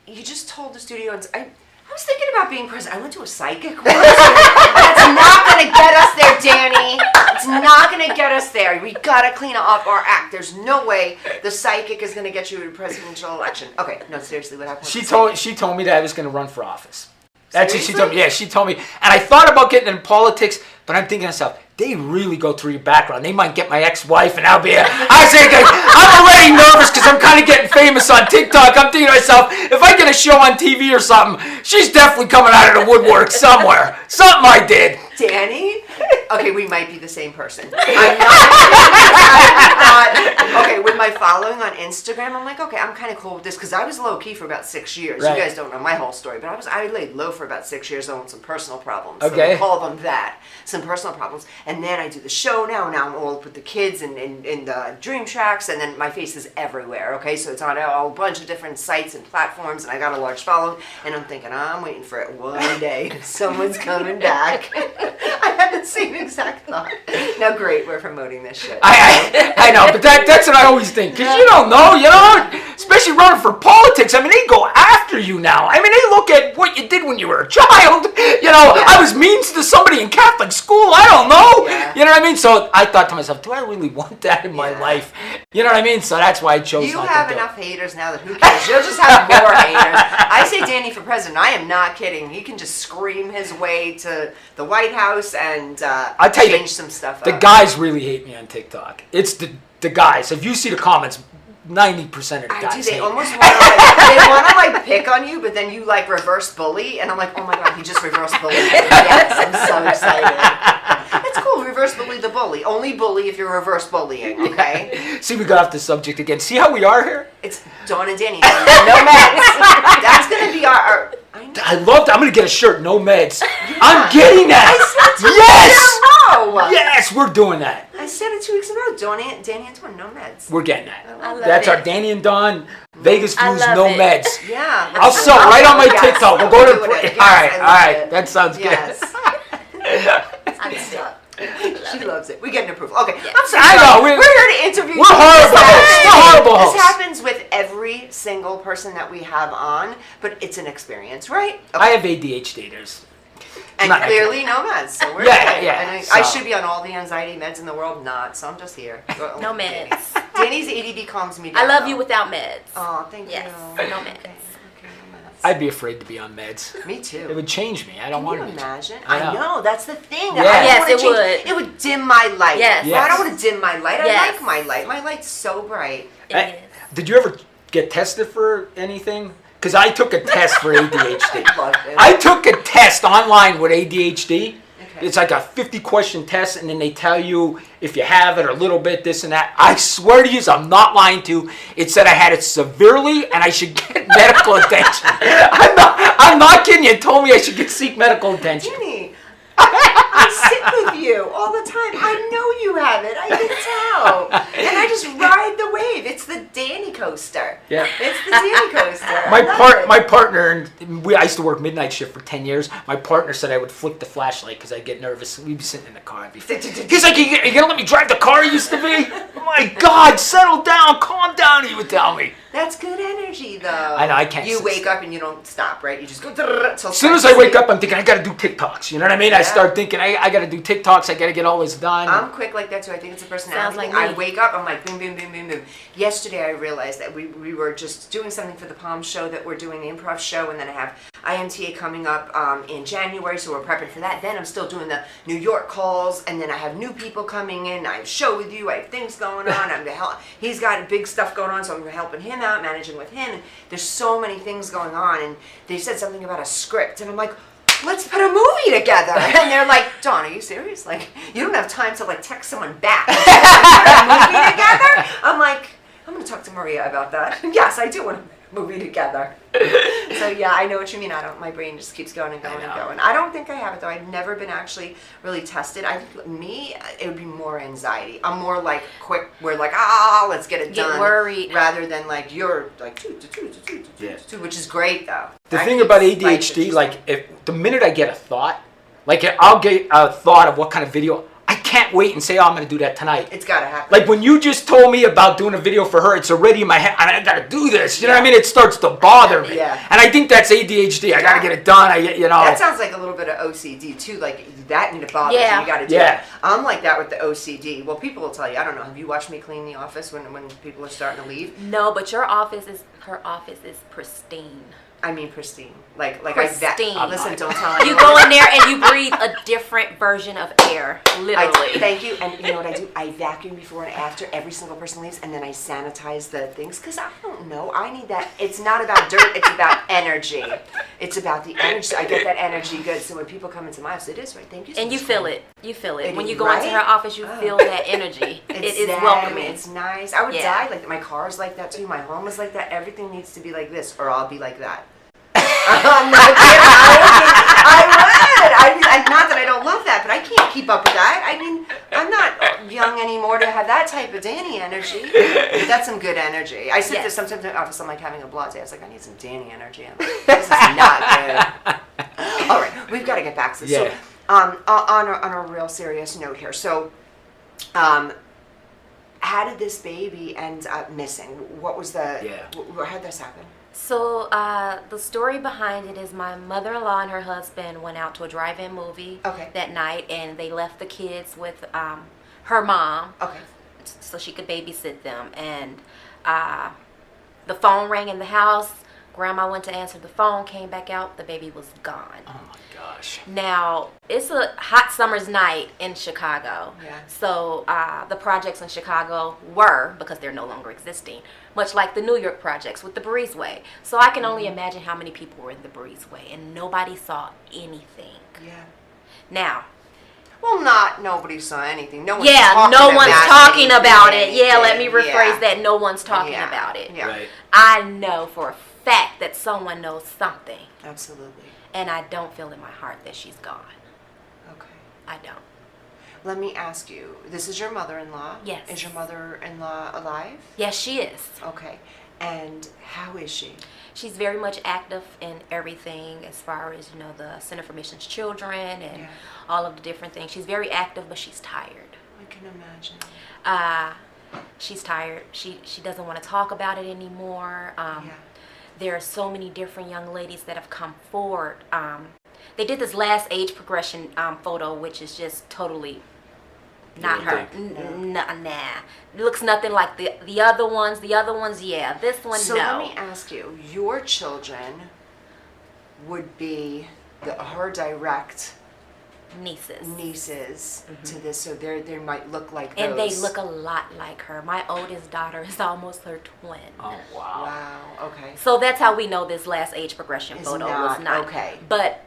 you just told the studio, and I was thinking about being president. I went to a psychic once. That's not going to get us there, Danny. It's not going to get us there. We got to clean up our act. There's no way the psychic is going to get you to a presidential election. Okay, no, seriously, what happened? She told me that I was going to run for office. That's what she Seriously? told me. Yeah, she told me. And I thought about getting into politics, but I'm thinking to myself, they really go through your background. They might get my ex-wife, and I'll be I'm already nervous because I'm kind of getting famous on TikTok. I'm thinking to myself, if I get a show on TV or something, she's definitely coming out of the woodwork somewhere. Something I did. Danny? Okay, we might be the same person. Okay, with my following on Instagram, I'm like, okay, I'm kind of cool with this, because I was low-key for about 6 years. Right. You guys don't know my whole story, but I laid low for about 6 years on some personal problems. Okay. So we call them that. Some personal problems. And then I do the show now. Now I'm all with the kids in the Dream Tracks, and then my face is everywhere, okay? So it's on a bunch of different sites and platforms, and I got a large following, and I'm thinking, I'm waiting for it one day. Someone's coming back. I had the same exact thought. Now, great, we're promoting this shit. I know, but that's what I always think. Because you don't know, especially running for politics. I mean, they go after you now. I mean, they look at what you did when you were a child. I was mean to somebody in Catholic school. I don't know. Yeah. You know what I mean? So I thought to myself, do I really want that in my life? You know what I mean? So that's why I chose You not have to do enough haters now that who cares? You'll just have more haters. I say Danny for president. I am not kidding. He can just scream his way to the White House and I'll tell you, change some stuff The up. guys really hate me on TikTok. It's the guys. If you see the comments, 90% of the guys I do. They hate. almost want to like pick on you, but then you like reverse bully, and I'm like, oh my god, he just reverse bullied me. Yes, I'm so excited. It's cool. Reverse bully the bully. Only bully if you're reverse bullying. Okay. See, we got off the subject again. See how we are here? It's Dawn and Danny. No meds. That's gonna be our I love that. I'm gonna get a shirt. No meds. I'm getting that. Yes. Yes, we're doing that. I said it 2 weeks in a row. Danny and Dawn, no meds. We're getting that. I love That's it. our Danny and Dawn Vegas I views. love No it. meds. Yeah. I'll sell right on my Yes, TikTok. We'll we're go to. doing it. Yes, All I right. love it. That sounds Yes. good. I love it. She loves it. We get an approval. Okay, Yeah. I'm sorry. I know. We're here to interview. We're horrible hosts. We're horrible This hosts. happens with every single person that we have on, but it's an experience, right? I have ADHD. And not- clearly no meds. So we're Yeah, okay. yeah, And I so- should be on all the anxiety meds in the world, not. So I'm just here. No meds. Danny's ADD calms me down. I love though. you without meds. Oh, thank Yes. you. No Okay, meds. okay, no meds. I'd be afraid to be on meds. Me too. It would change me. I don't Can want you to. imagine? I I know. know. That's the thing. Yeah. I don't Yes, wanna it change. would. It would dim my light. Yes. I don't want to dim my light. I Yes. like my light. My light's so bright. It Hey, is. did you ever get tested for anything? Because I took a test for ADHD. Love it. I took a test online with ADHD. Okay. It's like a 50-question test, and then they tell you if you have it or a little bit, this and that. I swear to you, I'm not lying to you, it said I had it severely and I should get medical attention. I'm not kidding you. It told me I should seek medical attention. Danny, I sit with you all the time. I know you have it. I can tell. And I just ride the wave. It's the Danny coaster. Yeah. It's the Danny coaster. I love it. My partner, and I used to work midnight shift for 10 years. My partner said I would flick the flashlight because I'd get nervous. We'd be sitting in the car. I'd be, he's like, you gonna let me drive the car I used to be? Oh my God, settle down, calm down, he would tell me. That's good energy, though. I know, I can't You sit wake still. up and you don't stop, right? You just go. As soon as I wake up, I'm thinking, I gotta do TikToks. You know what I mean? I start thinking, I gotta do TikToks, I gotta get all this done. I'm quick like that too. I think it's a personality Sounds like thing. I me. wake up, I'm like boom, boom, boom, boom, boom. Yesterday I realized that we were just doing something for the Palm show, that we're doing the improv show, and then I have IMTA coming up in January, so we're prepping for that. Then I'm still doing the New York calls, and then I have new people coming in. I have a show with you. I have things going on. He's got big stuff going on, so I'm helping him out, managing with him. And there's so many things going on, and they said something about a script, and I'm like, let's put a movie together. And they're like, Dawn, are you serious? Like, you don't have time to like text someone back. Like, put a movie together? I'm like, I'm gonna talk to Maria about that. Yes, I do want to put a movie together. So yeah, I know what you mean. My brain just keeps going and going and going. I don't think I have it though. I've never been actually really tested. I think it would be more anxiety. I'm more like quick. We're like, let's get it done. Get worried. Rather than like you're like which is great though. The thing about ADHD, like, if the minute I get a thought, like, I'll get a thought of what kind of video, I can't wait and say, I'm going to do that tonight. It's got to happen. Like, when you just told me about doing a video for her, it's already in my head, and I got to do this. You know what I mean? It starts to bother me. Yeah. And I think that's ADHD. I got to get it done. That sounds like a little bit of OCD too. Like, that need to bother you. You got to do it. I'm like that with the OCD. Well, people will tell you. I don't know. Have you watched me clean the office when people are starting to leave? No, but her office is pristine. I mean pristine. Like Pristine. Listen, don't tell anyone. You go in there and you breathe a different version of air, literally. Thank you. And you know what I do? I vacuum before and after every single person leaves, and then I sanitize the things, because I don't know. I need that. It's not about dirt. It's about energy. It's about the energy. So I get that energy good. So when people come into my house, it is right. Thank you so And much. you feel it. You feel it. It When is, you go into her right? office, you feel that energy. It is welcoming. It's nice. I would die like that. My car's like that too. My home is like that. Everything needs to be like this, or I'll be like that. I'm not kidding. I would. Not that I don't love that, but I can't keep up with that. I mean, I'm not young anymore to have that type of Danny energy. That's some good energy. I sit there sometimes in the office, I'm like having a blase. I was like, I need some Danny energy. I'm like, this is not good. All right, we've got to get back to this. Yeah. So, on a real serious note here. So, how did this baby end up missing? What was the? How did this happen? So the story behind it is my mother-in-law and her husband went out to a drive-in movie that night, and they left the kids with her mom, so she could babysit them. And the phone rang in the house. Grandma went to answer the phone, came back out, the baby was gone. Oh my gosh. Now, it's a hot summer's night in Chicago. Yeah. So the projects in Chicago were, because they're no longer existing, much like the New York projects with the breezeway. So I can only imagine how many people were in the breezeway, and nobody saw anything. Yeah. Now, Well, nobody saw anything. No one's talking about it. anything. Yeah, let me rephrase Yeah. that. No one's talking Yeah. about it. Yeah. Right. I know for a fact that someone knows something, Absolutely. and I don't feel in my heart that she's gone. Okay. I don't. Let me ask you. This is your mother-in-law. Yes. Is your mother-in-law alive? Yes, she is. Okay. And how is she? She's very much active in everything as far as, the Center for Missions Children and Yeah. all of the different things. She's very active, but she's tired. I can imagine. She's tired. She doesn't want to talk about it anymore. Yeah. There are so many different young ladies that have come forward. They did this last age progression photo, which is just totally not her. Nah. It looks nothing like the other ones. The other ones, yeah. This one, So no. let me ask you. Your children would be her direct nieces to this, so they might look like those. And they look a lot like her. My oldest daughter is almost her twin. Oh wow. Wow. Okay. So that's how we know this last age progression Is photo not- was not. okay. But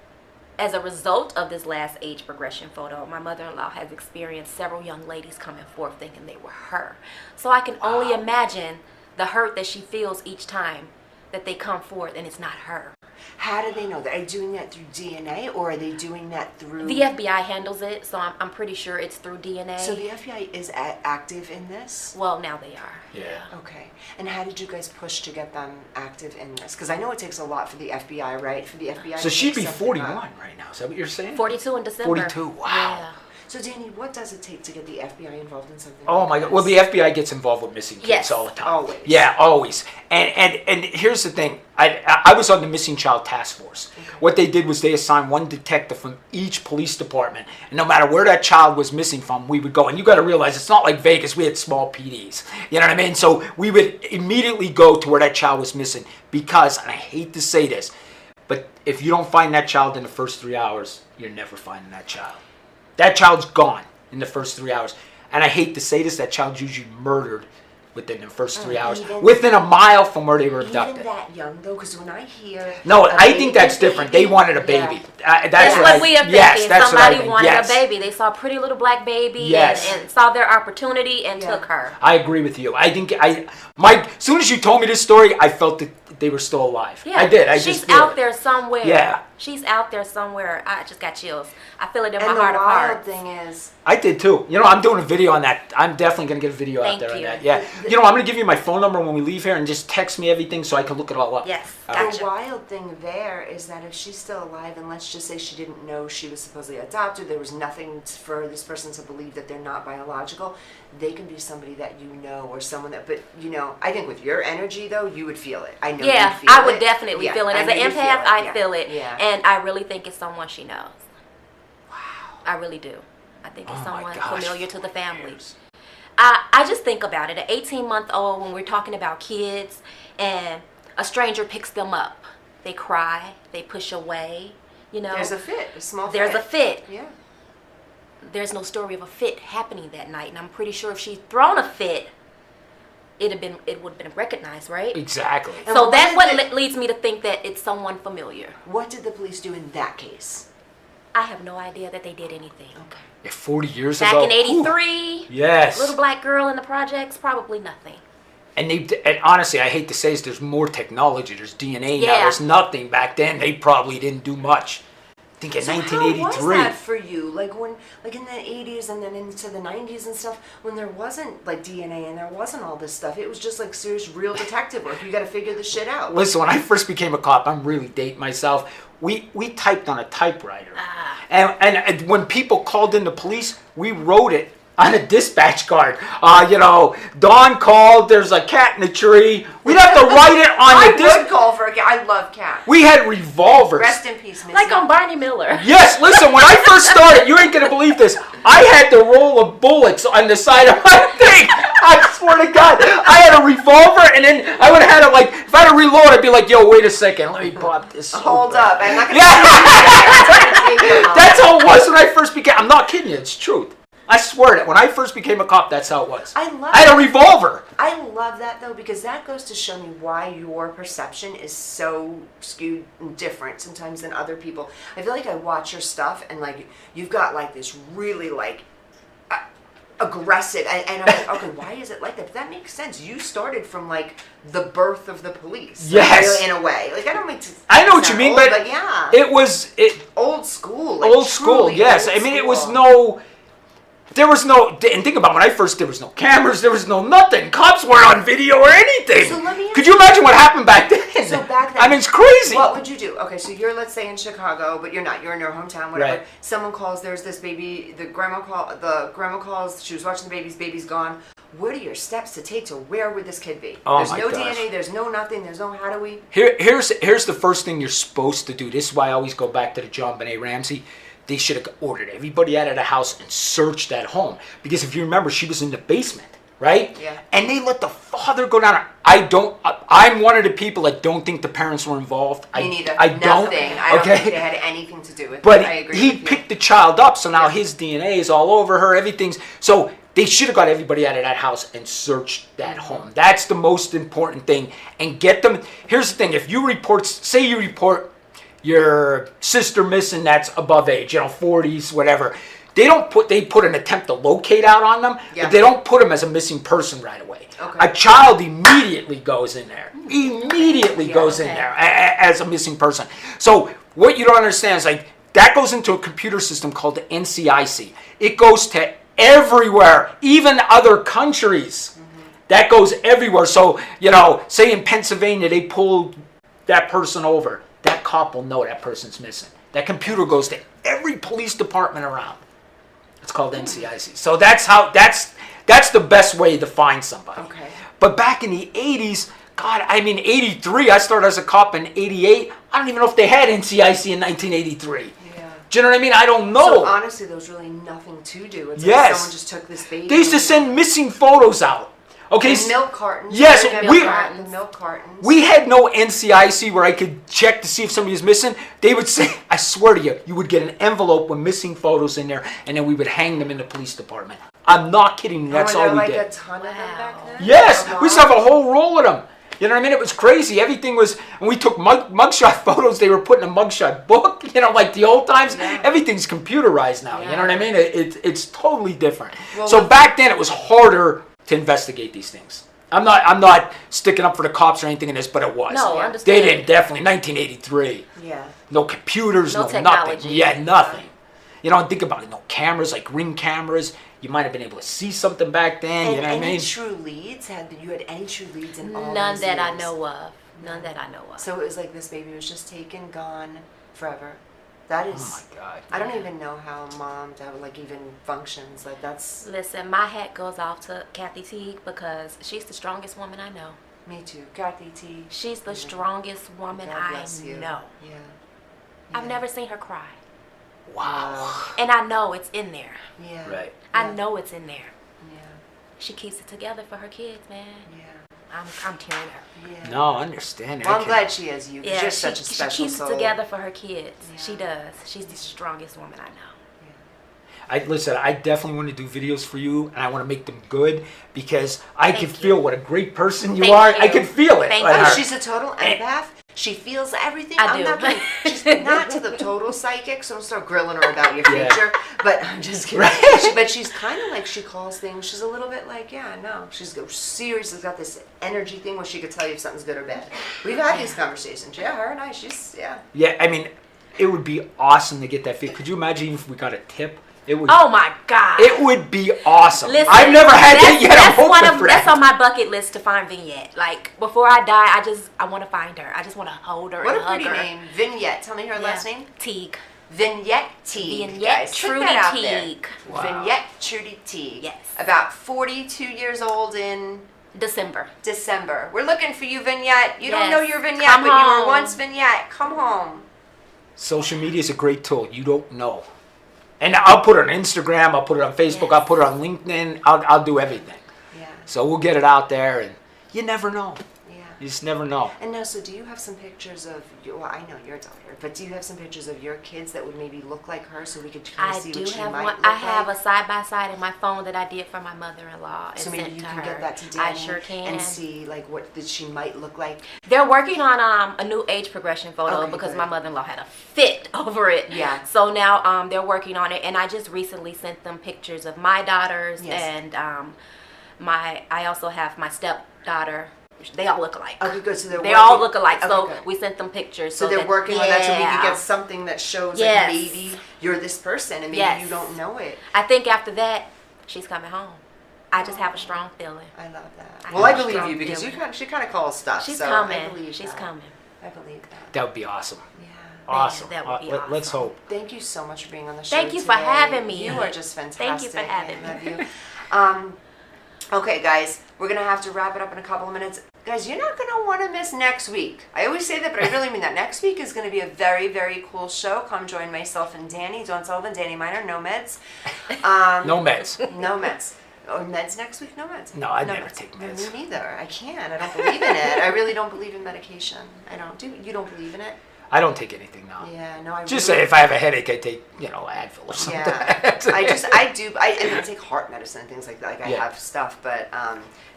as a result of this last age progression photo, my mother-in-law has experienced several young ladies coming forth thinking they were her. So I can only imagine the hurt that she feels each time that they come forth and it's not her. How do they know that? Are they doing that through DNA, or are they doing that through? The FBI handles it, so I'm pretty sure it's through DNA. So the FBI is active in this? Well, now they are. Yeah. Okay. And how did you guys push to get them active in this? Because I know it takes a lot for the FBI, right? For the FBI. So to she'd pick be something 41 up. right now. Is that what you're saying? 42 in December. 42. Wow. Yeah. So Danny, what does it take to get the FBI involved in something? Oh like my God! this? Well, the FBI gets involved with missing kids Yes. all the time. Always. Yeah, always. And here's the thing. I was on the missing child task force. Okay. What they did was they assigned one detective from each police department, and no matter where that child was missing from, we would go. And you got to realize it's not like Vegas. We had small PDs. You know what I mean? So we would immediately go to where that child was missing because, and I hate to say this, but if you don't find that child in the first 3 hours, you're never finding that child. That child's gone in the first 3 hours. And I hate to say this, that child's usually murdered within the first 3 hours, within a mile from where they were abducted. Even that young though, because when I hear No, a I think that's baby, different. They wanted a baby. Yeah. That's What we are thinking. Yes, that's Somebody what I think. wanted Yes. a baby. They saw a pretty little black baby Yes. and saw their opportunity and Yeah. took her. I agree with you. I think as soon as you told me this story, I felt that they were still alive. Yeah, I did. I she's just feel out it. there somewhere. Yeah. She's out there somewhere. I just got chills. I feel it in And my the heart of wild hearts. thing is, I did too. I'm doing a video on that. I'm definitely going to get a video out Thank there on you. that. Yeah. I'm going to give you my phone number when we leave here and just text me everything so I can look it all up. Yes, All right. gotcha. the wild thing there is that if she's still alive, and let's just say she didn't know she was supposedly adopted, there was nothing for this person to believe that they're not biological, they can be somebody that you know or someone that, but I think with your energy though, you would feel it. I know Yeah, you'd feel I would it. definitely Yeah, feel it. I As know an you'd empath, I Yeah. feel it. Yeah. And I really think it's someone she knows. Wow. I really do. I think it's Oh my someone gosh, familiar to the 40 family. years. I just think about it. An 18-month-old, when we're talking about kids, and a stranger picks them up. They cry. They push away. There's a fit, a small There's a fit. Yeah. There's no story of a fit happening that night, and I'm pretty sure if she'd thrown a fit, it would have been recognized, right? Exactly. And So what that's did what leads me to think that it's someone familiar. What did the police do in that case? I have no idea that they did anything. Okay. Yeah, 40 years Back ago. in '83, Whew. Yes. little black girl in the projects, probably nothing. And honestly, I hate to say this, there's more technology. There's DNA now. Yeah. There's nothing. Back then, they probably didn't do much. I think in So 1983. how was that for you? Like in the 80s and then into the 90s and stuff, when there wasn't like DNA and there wasn't all this stuff, it was just like serious, real detective work. You got to figure this shit out. Listen, when I first became a cop, I'm really dating myself. We typed on a typewriter, and when people called in the police, we wrote it on a dispatch card. Dawn called, there's a cat in the tree. We'd have to write it on the I would call for a cat. I love cats. We had revolvers. Rest in peace, Miss. Like on Barney Miller. Yes, listen, when I first started, you ain't going to believe this, I had the roll of bullets on the side of my thing. I swear to God. I had a revolver, and then I would have had it like, if I had to reload, I'd be like, yo, wait a second, let me pop this. Hold up. I'm not going to That's how it was when I first became, I'm not kidding you, it's truth. I swear to it. When I first became a cop, that's how it was. I had a revolver. I love that, though, because that goes to show me why your perception is so skewed and different sometimes than other people. I feel like I watch your stuff, and, like, you've got, like, this really, like, aggressive, and I'm like, okay, why is it like that? But that makes sense. You started from, like, the birth of the police. Yes. In a way. Like, I know what you mean, old, but yeah. It was... Old school. Like, old school, yes. I mean, it was no... There was no, and think about when I first, there was no cameras, there was no nothing. Cops weren't on video or anything. So could you imagine what happened back then? So back then, I mean, it's crazy. What would you do? Okay, so you're, let's say, in Chicago, but you're not. You're in your hometown, whatever. Right. Someone calls, there's this baby, the grandma calls, she was watching the baby's gone. What are your steps to take to where would this kid be? There's no DNA, there's no nothing, there's no how do we... Here's the first thing you're supposed to do. This is why I always go back to the John Benet Ramsey. They should have ordered everybody out of the house and searched that home. Because if you remember, she was in the basement, right? Yeah. And they let the father go down. I'm one of the people that don't think the parents were involved. Me neither. I don't think they had anything to do with it. But I agree he with you. picked the child up, so now his DNA is all over her, everything's... So they should have got everybody out of that house and searched that home. That's the most important thing. And get them... Here's the thing. If you report... Say you report... your sister missing that's above age, 40s, whatever. They put an attempt to locate out on them, but they don't put them as a missing person right away. Okay. A child immediately goes in there. Goes in there as a missing person. So what you don't understand is like that goes into a computer system called the NCIC. It goes to everywhere, even other countries. That goes everywhere. So, say in Pennsylvania they pulled that person over. That cop will know that person's missing. That computer goes to every police department around. It's called NCIC. So that's the best way to find somebody. Okay. But back in the 80s, 83, I started as a cop in 88. I don't even know if they had NCIC in 1983. Yeah. Do you know what I mean? I don't know. So honestly, there was really nothing to do. It's yes. Like someone just took this baby. They used to send missing photos out. Okay. And milk cartons. Yes, milk cartons. We had no NCIC where I could check to see if somebody was missing. They would say, I swear to you, you would get an envelope with missing photos in there, and then we would hang them in the police department. I'm not kidding. That's all we did. A ton of them back then? Yes, we used to have a whole roll of them. You know what I mean? It was crazy. Everything was, when we took mugshot photos, they were put in a mugshot book, like the old times. Yeah. Everything's computerized now. Yeah. You know what I mean? It's totally different. Well, so back then it was harder to investigate these things. I'm not sticking up for the cops or anything in this, but it was. No, understand. They didn't, definitely. 1983. Yeah. No computers, no technology. Nothing. Yeah, nothing. And think about it. No cameras, like Ring cameras. You might have been able to see something back then. You know what I mean? True leads? You had any true leads in all None these that years? I know of. None that I know of. So it was like this baby was just taken, gone, forever. That is. Oh my God. I don't even know how mom even functions. Like that's. Listen, my hat goes off to Kathy Teague because she's the strongest woman I know. Me too, Kathy T. She's the strongest woman I know. Yeah. I've never seen her cry. Wow. And I know it's in there. Yeah. Right. I know it's in there. Yeah. She keeps it together for her kids, man. Yeah. I'm tearing her. Yeah. No, I understand. Well, I'm glad she has you. Yeah, You're such a special she keeps soul. it together for her kids. Yeah. She does. She's the strongest woman I know. Listen, I definitely want to do videos for you, and I want to make them good because I can feel what a great person you are. I can feel it. She's a total empath. She feels everything. I do. She's not to the total psychic, so don't start grilling her about your future. But I'm just kidding. But she's kind of like, she calls things. She's a little bit like, she's seriously got this energy thing where she could tell you if something's good or bad. We've had these conversations. Yeah, her and I. Yeah, I mean, it would be awesome to get that feel. Could you imagine if we got a tip? It would. Oh my God! It would be awesome. Listen, I've never had that yet. That's on my bucket list to find Vignette. Like before I die, I want to find her. I just want to hold her. What and a pretty hug her. name, Vignette. Tell me her last name. Teague. Vignette Teague, Vignette guys. Check Trudy that out there. Teague. Wow. Vignette Trudy Teague. Yes. About 42 years old in December. We're looking for you, Vignette. You don't Yes. know you're Vignette, Come but you were home. once Vignette. Come home. Social media is a great tool. You don't know. And I'll put it on Instagram. I'll put it on Facebook. Yes. I'll put it on LinkedIn. I'll do everything. Yeah. So we'll get it out there, and you never know. Yeah. You just never know. And now, so do you have some pictures of, well, I know your daughter, but do you have some pictures of your kids that would maybe look like her so we could kind of I see do what she have might one. look I have like? a side-by-side in my phone that I did for my mother-in-law and So maybe sent you to can her. get that to Danny I sure can. and see like what that she might look like. They're working on a new age progression photo Okay, because good. my mother-in-law had a fit over it. Yeah. So now they're working on it, and I just recently sent them pictures of my daughters Yes. and I also have my stepdaughter. They all look alike. Okay, good. So They all look alike. Okay, So good. we sent them pictures. So they're working on that so we can Yeah. get something that shows Yes. like maybe you're this person and maybe Yes. you don't know it. I think after that, she's coming home. I just have a strong feeling. I love that. I Well, I have a believe strong you because feeling. she kind of calls stuff. She's so coming. I believe She's that. coming. I believe that. That would be awesome. Yeah. Awesome. that would be Let's awesome. hope. Thank you so much for being on the show. Thank you for today. having me. You are just fantastic. Thank you for having I love me. you. Okay, guys, we're gonna have to wrap it up in a couple of minutes. Guys, you're not gonna want to miss next week. I always say that, but I really mean that. Next week is gonna be a very, very cool show. Come join myself and Danny, Dawn Sullivan, Danny Miner, no meds. No meds. No meds. Oh, meds next week? No meds. No, I no never take No, meds. me neither. I can't. I don't believe in it. I really don't believe in medication. I don't. You don't believe in it? I don't take anything now. Yeah, no, I Just really, say if I have a headache, I take, Advil or something. Yeah, I take heart medicine and things like that. Like I Yeah. have stuff, but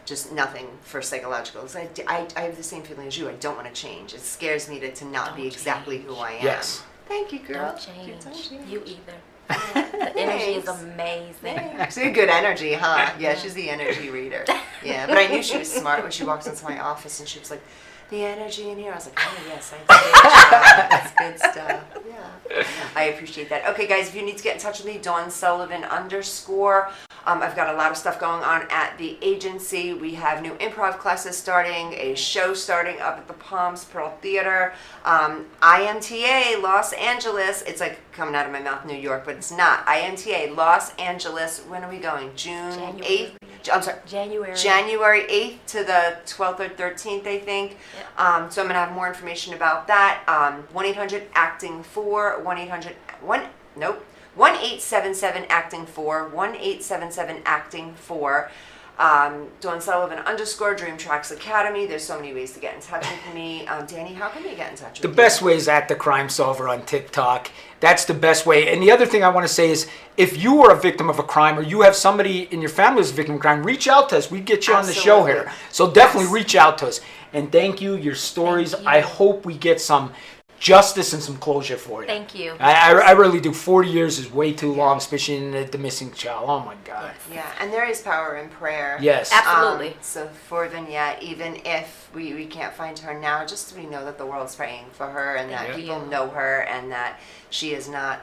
just nothing for psychological. 'Cause I have the same feeling as you. I don't want to change. It scares me to not be exactly who I am. Yes. Thank you, girl. Don't change. Don't change. You either. The energy is Thanks. amazing. She's a good energy, huh? Yeah, she's the energy reader. Yeah, but I knew she was smart when she walked into my office and she was like, the energy in here. I was like, oh yes, that's good stuff. Yeah, I appreciate that. Okay, guys, if you need to get in touch with me, Dawn Sullivan _. I've got a lot of stuff going on at the agency. We have new improv classes starting, a show starting up at the Palms Pearl Theater. IMTA Los Angeles. It's like coming out of my mouth, New York, but it's not. IMTA Los Angeles. When are we going? June January. 8th. I'm sorry. January 8th to the 12th or 13th, I think. Yep. So I'm going to have more information about that. 1-800-ACTING-4, 1-877-ACTING-4, 1-877-ACTING-4. Dawn Sullivan _ Dream Tracks Academy. There's so many ways to get in touch with me. Danny, how can we get in touch with you? The best way is at the Crime Solver on TikTok. That's the best way. And the other thing I want to say is, if you are a victim of a crime or you have somebody in your family who's a victim of a crime, reach out to us. We get you on the show Absolutely. here. So definitely Yes. reach out to us. And thank you. Your stories, Thank you. I hope we get some justice and some closure for you. Thank you. I really do. 40 years is way too long, especially in the missing child. Oh my God. Yeah, and there is power in prayer. Yes. Absolutely. So for Vignette, even if we can't find her now, just we know that the world's praying for her and that Thank people you. know her and that she is not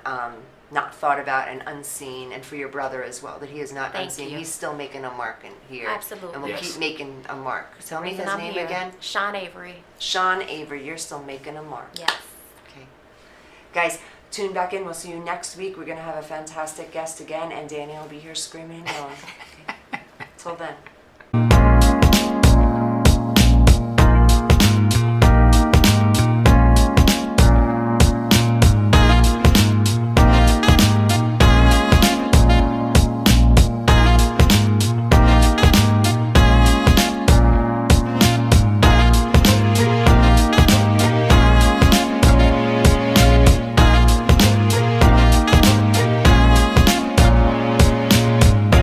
thought about and unseen, and for your brother as well, that he is not Thank unseen. you. He's still making a mark in here. Absolutely. And we'll Yes. keep making a mark. Tell me Reason his I'm name here. again. Sean Avery. Sean Avery, you're still making a mark. Yes. Okay. Guys, tune back in. We'll see you next week. We're going to have a fantastic guest again, and Danny will be here screaming and yelling. Okay. Till then.